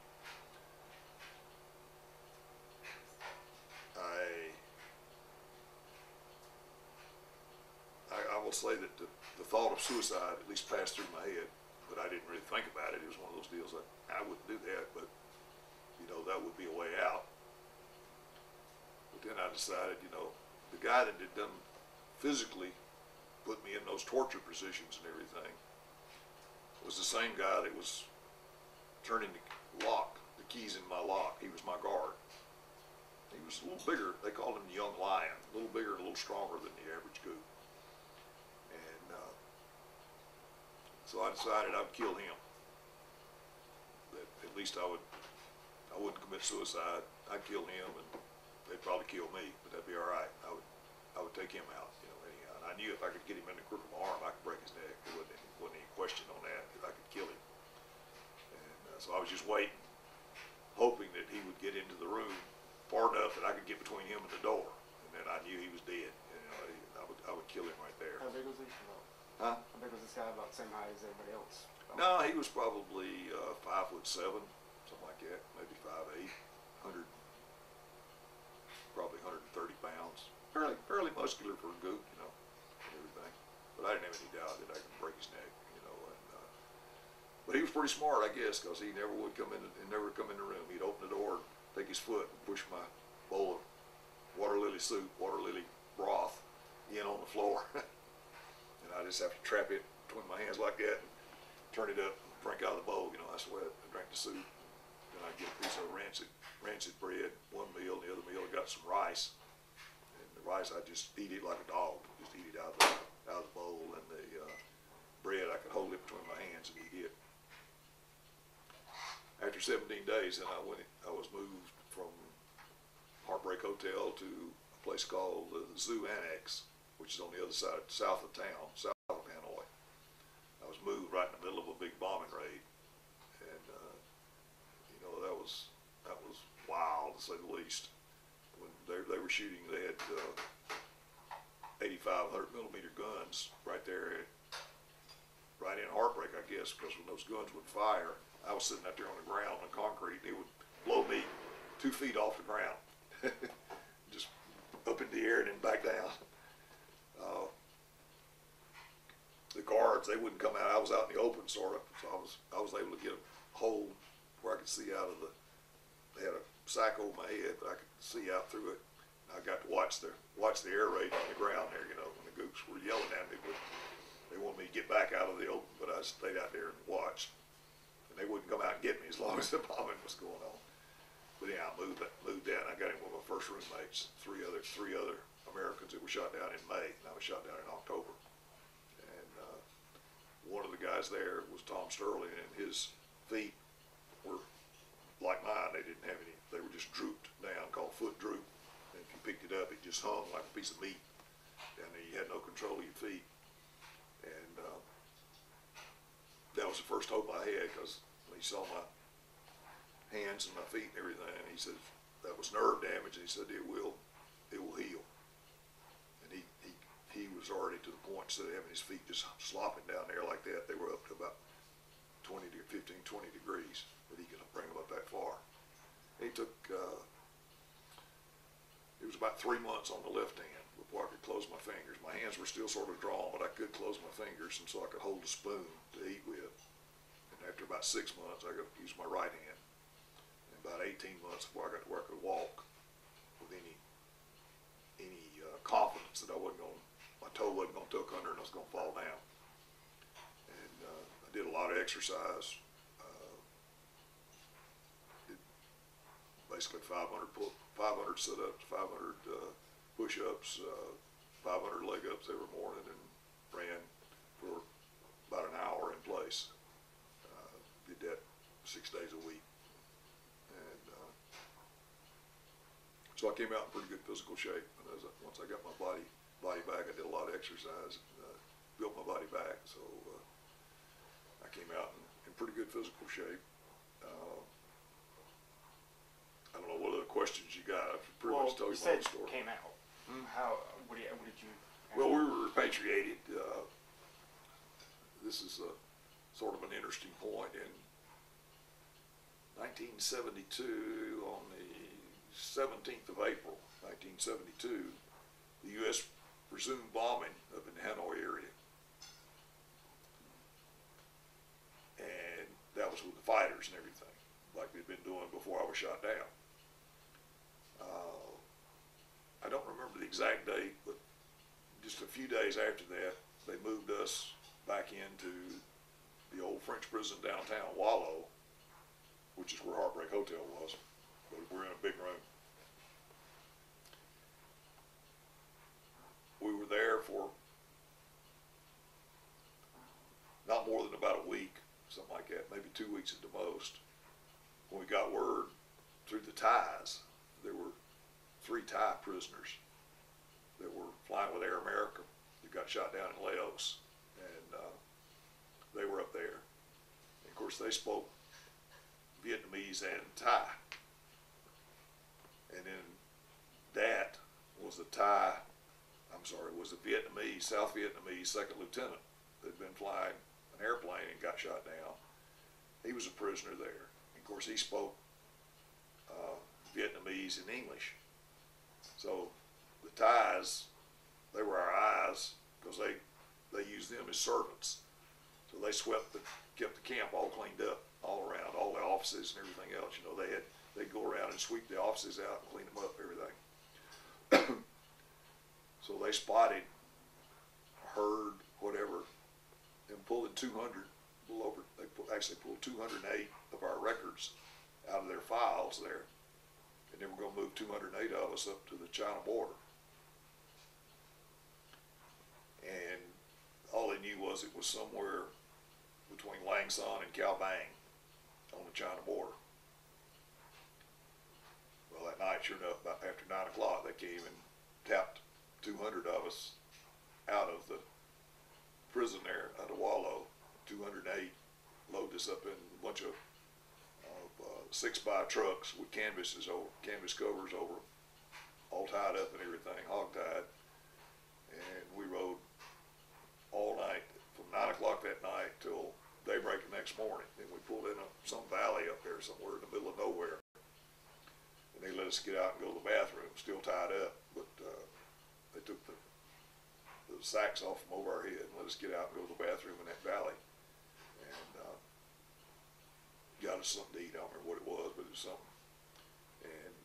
I will say that the thought of suicide at least passed through my head, but I didn't really think about it. It was one of those deals that I wouldn't do that, but you know, that would be a way out. But then I decided, you know, the guy that had done physically put me in those torture positions and everything was the same guy that was turning the lock, the keys in my lock. He was my guard. He was a little bigger. They called him the young lion. A little bigger and a little stronger than the average goop. And so I decided I'd kill him. That at least I wouldn't commit suicide. I'd kill him, and they'd probably kill me, but that'd be all right. I would take him out, you know. Anyhow, and I knew if I could get him in the crook of my arm, I could break his neck. There wasn't any question on that. That I could kill him. So I was just waiting, hoping that he would get into the room far enough that I could get between him and the door, and then I knew he was dead. You know, I would kill him right there. How big was he? Huh? How big was this guy? About the same height as everybody else? No, he was probably 5'7", something like that, maybe 5'8", probably 130 pounds. Fairly muscular for a goop, you know, and everything. But I didn't have any doubt that I could break his neck, you know. But he was pretty smart, I guess, because he never would come in the room. He'd open the door, take his foot, and push my bowl of water lily soup, water lily broth, in on the floor. And I just have to trap it between my hands like that, and turn it up, and drink out of the bowl. You know, I sweat. I drank the soup. Then I'd get a piece of rancid bread, one meal, and the other meal I got some rice. And the rice, I just eat it like a dog. Just eat it out of the bowl, and the bread I could hold it between my hands and eat it. After 17 days, then I was moved from Heartbreak Hotel to a place called the Zoo Annex, which is on the other side, south of town, south of Hanoi. I was moved right in the middle of a big bombing raid, and you know, that was least. When they were shooting, they had 85 100mm guns right there, right in Heartbreak, I guess, because when those guns would fire, I was sitting out there on the ground on concrete, and it would blow me 2 feet off the ground, just up in the air and then back down. The guards, they wouldn't come out. I was out in the open, sort of, so I was able to get a hole where I could see out of the. They had a sack over my head, but I could see out through it. I got to watch the air raid on the ground there. You know, when the gooks were yelling at me, but they wanted me to get back out of the open, but I stayed out there and watched. And they wouldn't come out and get me as long as the bombing was going on. But yeah, I moved down. I got in with my first roommates, three other Americans that were shot down in May, and I was shot down in October. And one of the guys there was Tom Sterling, and his feet were like mine. They didn't have any. They were just drooped down, called foot droop. And if you picked it up, it just hung like a piece of meat. And you had no control of your feet. And that was the first hope I had, because when he saw my hands and my feet and everything, and he said that was nerve damage, and he said it will heal. And he was already to the point, instead of having his feet just slopping down there like that, they were up to about 20 degrees, that he could bring them up that far. It took it was about 3 months on the left hand before I could close my fingers. My hands were still sort of drawn, but I could close my fingers, and so I could hold a spoon to eat with. And after about 6 months, I got to use my right hand. And about 18 months before I got to where I could walk with any confidence that my toe wasn't going to tuck under and I was going to fall down. And I did a lot of exercise. Did basically 500 sit-ups, 500 push-ups, 500 leg-ups every morning, and ran for about an hour in place. Did that 6 days a week. And so I came out in pretty good physical shape. And once I got my body back, I did a lot of exercise, and built my body back. So I came out in pretty good physical shape. I don't know what other questions you got. I've pretty much told you my whole story. Came out. What did you? Well, we were repatriated. This is sort of an interesting point. In 1972, on the 17th of April, 1972, the U.S. resumed bombing up in the Hanoi area. And that was with the fighters and everything, like they'd been doing before I was shot down. I don't remember the exact date, but just a few days after that, they moved us back into the old French prison downtown Wallow, which is where Heartbreak Hotel was. But we're in a big room. We were there for not more than about a week, something like that, maybe 2 weeks at the most. When we got word through the Thais, there were 3 Thai prisoners that were flying with Air America that got shot down in Laos, and they were up there. And of course, they spoke Vietnamese and Thai. And then that was the was the Vietnamese, South Vietnamese second lieutenant that had been flying an airplane and got shot down. He was a prisoner there. And of course, he spoke Vietnamese and English. So the Thais, they were our eyes, because they used them as servants. So they kept the camp all cleaned up, all around, all the offices and everything else. You know, they'd go around and sweep the offices out and clean them up, everything. So they spotted, heard, whatever, and pulled in 200, they actually pulled 208 of our records out of their files there. And they were going to move 208 of us up to the China border. And all they knew was it was somewhere between Lang Son and Cao Bang on the China border. Well, that night, sure enough, about after 9 o'clock, they came and tapped 200 of us out of the prison there, out of Wallow. 208, loaded us up in a bunch of 6x trucks with canvas covers over them, all tied up and everything, hog-tied. And we rode all night, from 9 o'clock that night till daybreak the next morning. Then we pulled in some valley up there somewhere in the middle of nowhere. And they let us get out and go to the bathroom, still tied up. But they took the sacks off from over our head and let us get out and go to the bathroom in that valley. And got us something to eat. I don't remember what it was, but it was something. And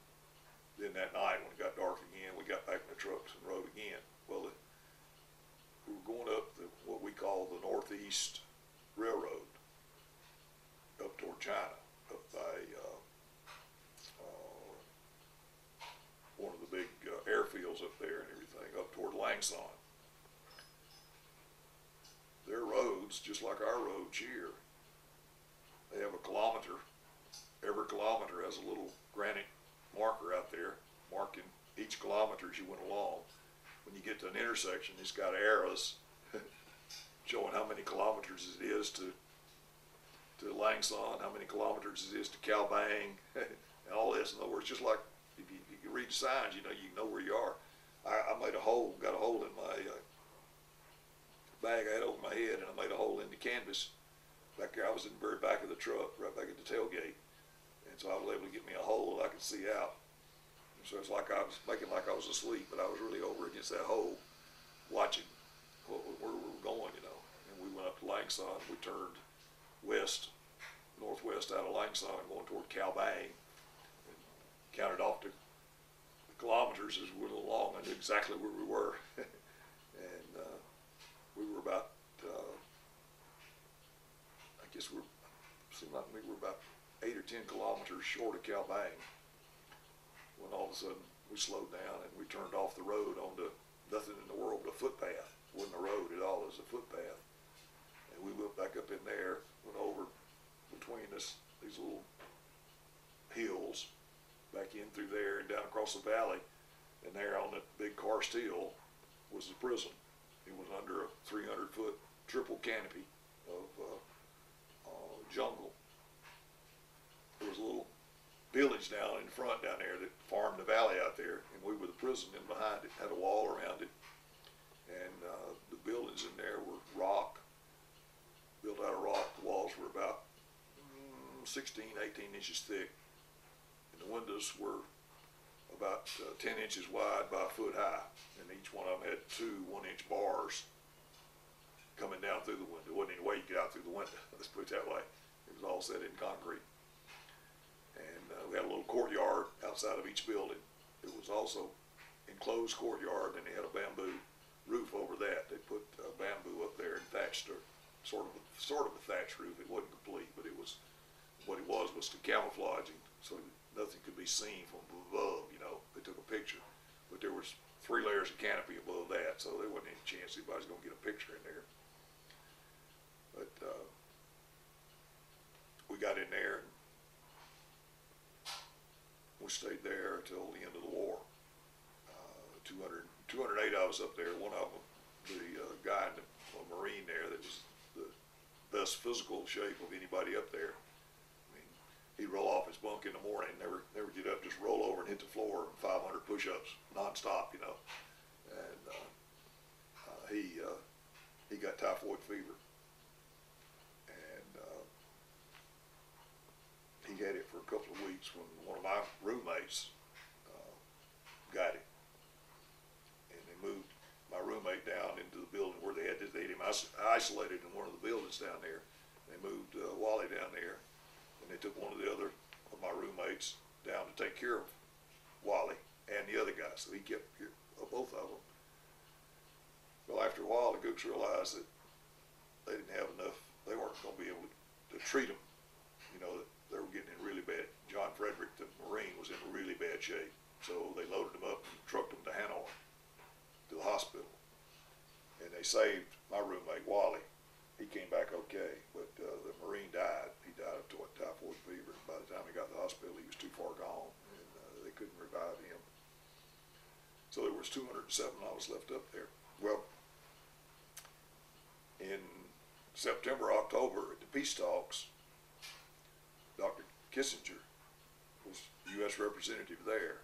then that night, when it got dark again, we got back in the trucks and rode again. Well, we were going up what we call the Northeast Railroad, up toward China, up by one of the big airfields up there and everything, up toward Langson. Their roads, just like our roads here, they have a kilometer. Every kilometer has a little granite marker out there, marking each kilometer as you went along. When you get to an intersection, it's got arrows showing how many kilometers it is to Langson, how many kilometers it is to Calbang, and all this. In other words, just like if you read the signs, you know where you are. I got a hole in my bag I had over my head, and I made a hole in the canvas back there. I was in the very back of the truck, right back at the tailgate, and so I was able to get me a hole that I could see out. So it's like I was making like I was asleep, but I was really over against that hole, watching where we were going, And we went up to Langson. We turned northwest out of Langson, going toward Calbang, and counted off the kilometers as we went along. I knew exactly where we were, and we were about, seemed like we were about 8 or 10 kilometers short of Calbang, when all of a sudden we slowed down and we turned off the road onto nothing in the world but a footpath. It wasn't a road at all, it was a footpath. And we went back up in there, went over between these little hills, back in through there and down across the valley. And there on that big karst hill was the prison. It was under a 300-foot triple canopy of jungle. There was a little village down in front down there that farmed the valley out there, and we were the prison, and behind it had a wall around it, and the buildings in there were rock, built out of rock. The walls were about 16, 18 inches thick, and the windows were about 10 inches wide by a foot high, and each one of them had 2 1-inch bars coming down through the window. There wasn't any way you could get out through the window, let's put it that way. It was all set in concrete. And we had a little courtyard outside of each building. It was also enclosed courtyard, and they had a bamboo roof over that. They put bamboo up there and thatched a sort of a thatched roof. It wasn't complete, but it was what it was to camouflaging, so nothing could be seen from above. They took a picture, but there was 3 layers of canopy above that, so there wasn't any chance anybody's going to get a picture in there. But we got in there, and we stayed there until the end of the war. 208 of us up there. One of them, the guy, a Marine there, that was the best physical shape of anybody up there. I mean, he'd roll off his bunk in the morning, never get up, just roll over and hit the floor, 500 push-ups nonstop, And he got typhoid fever, and he had it for a couple of weeks when one of my roommates got it, and they moved my roommate down into the building where they had him isolated in one of the buildings down there. They moved Wally down there, and they took one of the other of my roommates down to take care of Wally and the other guy, so he kept care of both of them. Well, after a while, the gooks realized that they didn't have enough, they weren't going to be able to treat them, that they were getting in really bad. John Frederick, the Marine, was in really bad shape, so they loaded him up and trucked him to Hanoi, to the hospital. And they saved my roommate, Wally. He came back okay, but the Marine died. He died of typhoid fever. By the time he got to the hospital, he was too far gone, and they couldn't revive him. So there was 207 of us left up there. Well, in September, October, at the peace talks, Dr. Kissinger U.S. representative there,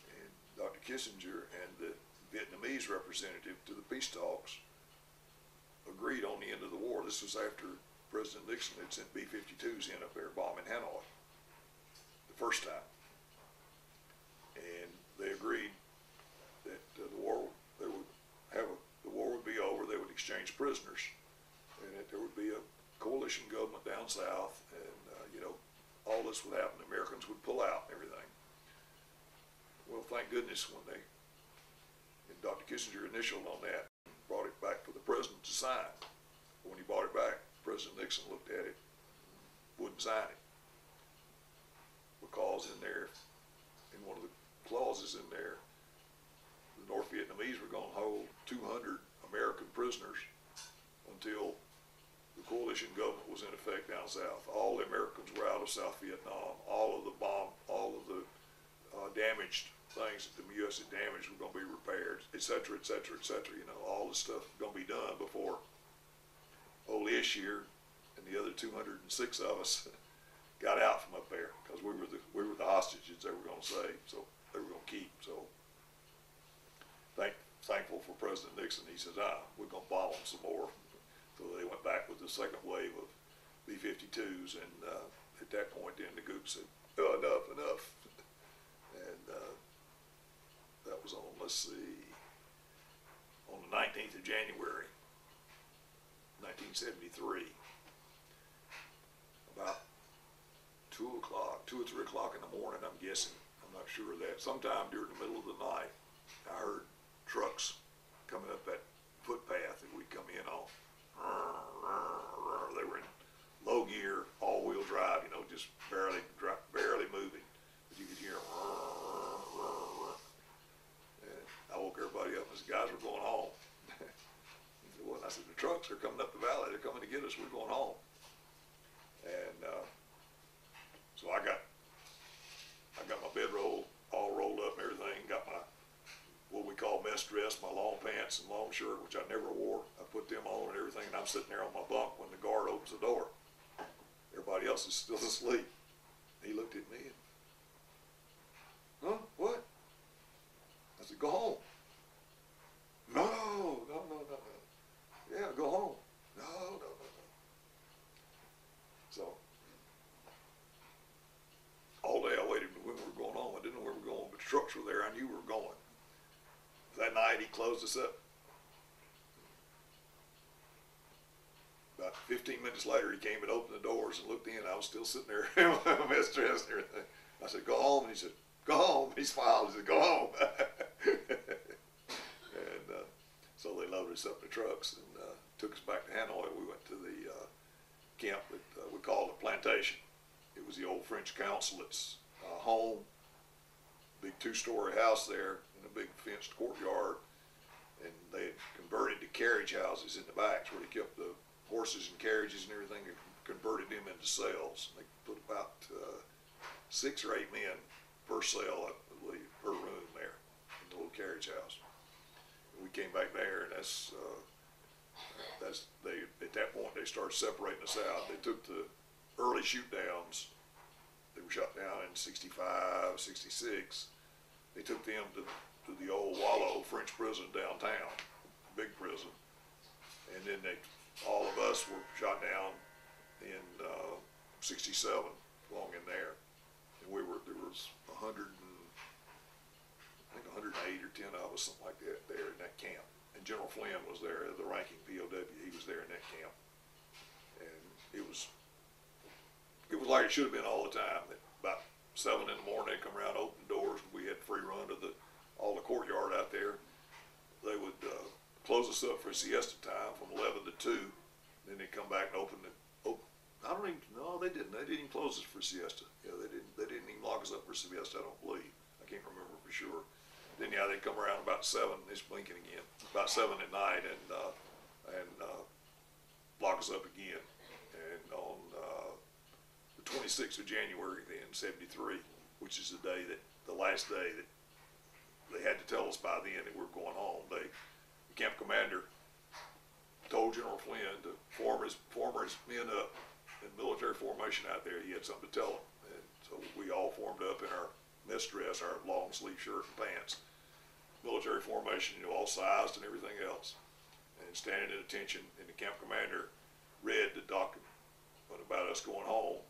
and Dr. Kissinger and the Vietnamese representative to the peace talks agreed on the end of the war. This was after President Nixon had sent B-52s in up there bombing Hanoi the first time, and they agreed that the war would be over. They would exchange prisoners, and that there would be a coalition government down south, and all this would happen. The Americans would pull out and everything. Well, thank goodness and Dr. Kissinger initialed on that, brought it back for the president to sign. When he brought it back, President Nixon looked at it, wouldn't sign it, because in there, in one of the clauses in there, the North Vietnamese were going to hold 200 American prisoners until the coalition government was in effect down south. All the Americans were out of South Vietnam. All of the damaged things that the U.S. had damaged were going to be repaired, et cetera, et cetera, et cetera. All this stuff was going to be done before old Ish here and the other 206 of us got out from up there, because we were the hostages they were going to save, so they were going to keep. So thankful for President Nixon. He says, we're going to bomb them some more. So they went back with the second wave of B-52s, and at that point then the Goop said, enough. And that was on, let's see, on the 19th of January, 1973, about 2 or 3 o'clock in the morning, I'm guessing. I'm not sure of that. Sometime during the middle of the night, I heard trucks coming up that footpath that we'd come in on. They were in low gear, all-wheel drive, just barely moving. But you could hear them. And I woke everybody up and said, guys, we're going home. He said, what? I said, the trucks are coming up the valley. They're coming to get us. We're going home. And so I got my bedroll all rolled up and everything, got my what we call mess dress, my long pants and long shirt, which I never wore. I put them on and everything, and I'm sitting there on my bunk when the guard opens the door. Everybody else is still asleep. He looked at me and, what? I said, go home. No. Yeah, go home. No. So, all day I waited when we were going home. I didn't know where we were going, but the trucks were there. I knew we were going. That night he closed us up. About 15 minutes later he came and opened the doors and looked in. I was still sitting there in my mess dress and everything. I said, go home. And he said, go home. He smiled. He said, go home. And so they loaded us up in the trucks and took us back to Hanoi. We went to the camp that we called the Plantation. It was the old French consulate's home, big 2-story house there in a big fenced courtyard, and they had converted to carriage houses in the backs where they kept the horses and carriages and everything, and converted them into cells. They put about 6 or 8 men per cell, I believe, per room there in the little carriage house. And we came back there, and at that point they started separating us out. They took the early shoot downs. They were shot down in 65, 66. They took them to the old Wallow French prison downtown, big prison. And then all of us were shot down in 67, along in there. And there was 108 or 10 of us, something like that, there in that camp. And General Flynn was there, the ranking POW. He was there in that camp. And it was like it should have been all the time. About 7 in the morning, they'd come around, open doors, and we had free run to all the courtyard out there. They would close us up for siesta time from 11 to 2. Then they'd come back and open it. I don't even, no, they didn't. They didn't even close us for siesta. Yeah, they didn't even lock us up for siesta, I don't believe. I can't remember for sure. Then, yeah, they'd come around about 7, it's blinking again, about 7 at night, and lock us up again. And on the 26th of January then, 73, which is the last day that they had to tell us by then that we were going home. The camp commander told General Flynn to form his men up in military formation out there. He had something to tell them. And so So we all formed up in our mess dress, our long sleeve shirt and pants, military formation, you know, all sized and everything else, and standing at attention. And the camp commander read the document about us going home,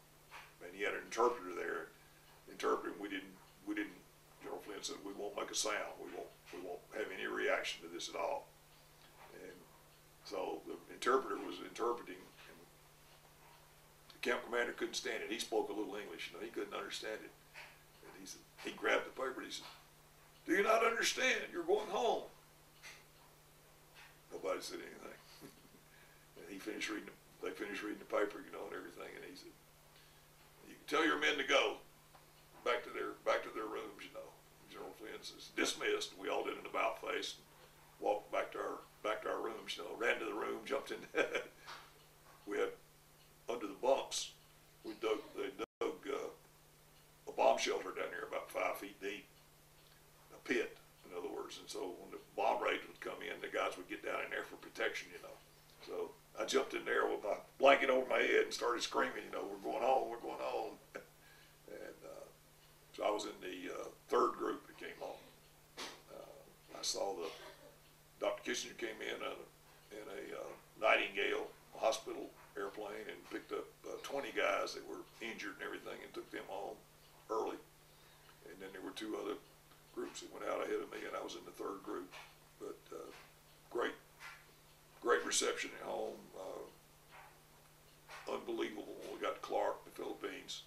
and he had an interpreter there interpreting. We didn't. General Flynn said, we won't make a sound. We won't have any reaction to this at all. And so the interpreter was interpreting, and the camp commander couldn't stand it. He spoke a little English, you know, he couldn't understand it. And he said, he grabbed the paper and he said, "Do you not understand? You're going home." Nobody said anything. And they finished reading the paper, you know, and everything. And he said, "You can tell your men to go back to their rooms, you know." General Flynn says, "Dismissed." We all did an about face and walked back to our rooms, you know, ran to the room, jumped in. We had under the bunks, they dug a bomb shelter down there about 5 feet deep, a pit, in other words. And so when the bomb raids would come in, the guys would get down in there for protection, you know. So I jumped in there with my blanket over my head and started screaming, you know, "We're going home, we're going home." And so I was in the third group that came home. I saw Dr. Kissinger came in a Nightingale hospital airplane and picked up 20 guys that were injured and everything and took them home early. And then there were 2 other groups that went out ahead of me, and I was in the third group. But great reception at home. Unbelievable when we got to Clark, the Philippines.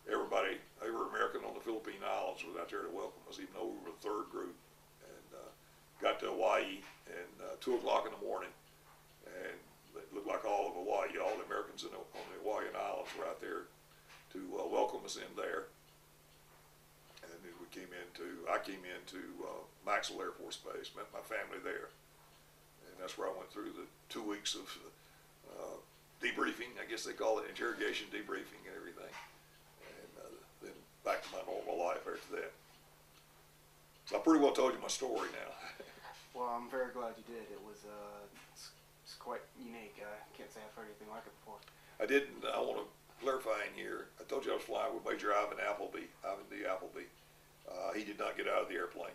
Everybody, every American on the Philippine Islands was out there to welcome us, even though we were the third group. And got to Hawaii and 2 o'clock in the morning, and it looked like all of Hawaii, all the Americans on the Hawaiian Islands were out there to welcome us in there. And then I came into Maxwell Air Force Base, met my family there, and that's where I went through the 2 weeks of debriefing, I guess they call it, interrogation debriefing and everything. Then back to my normal life after that. So I pretty well told you my story now. Well, I'm very glad you did. It was it's quite unique. I can't say I've heard anything like it before. I want to clarify in here, I told you I was flying with Major Ivan D. Appleby. He did not get out of the airplane.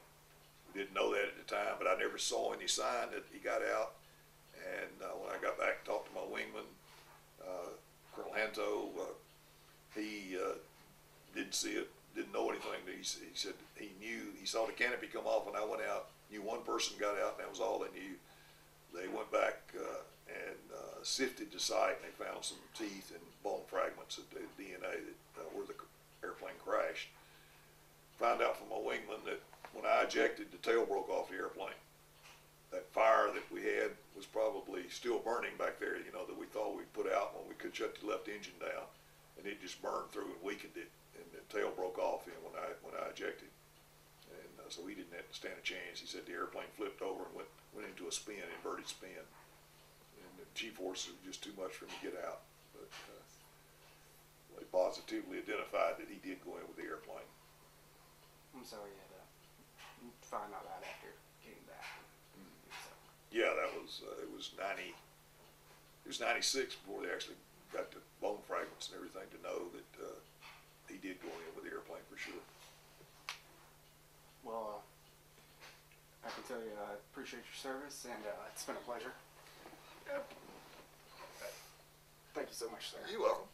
We didn't know that at the time, but I never saw any sign that he got out. And when I got back and talked to my wingman, Colonel Hanto, he didn't see it, didn't know anything. He said he saw the canopy come off when I went out, knew one person got out, and that was all they knew. They went back and sifted the site, and they found some teeth and bone fragments of the DNA that where the airplane crashed. Found out from my wingman that when I ejected, the tail broke off the airplane. That fire that we had was probably still burning back there, you know, that we thought we'd put out when we could shut the left engine down, and it just burned through and weakened it, and the tail broke off when I ejected. And so he didn't have to stand a chance. He said the airplane flipped over and went into a spin, inverted spin, and the G-force was just too much for him to get out. But they positively identified that he did go in with the airplane. I'm sorry you had to find out that after getting back. Yeah, that was it was 96 before they actually got the bone fragments and everything to know that he did go in with the airplane for sure. Well, I can tell you I appreciate your service, and it's been a pleasure. Yeah. Thank you so much, sir. You're welcome.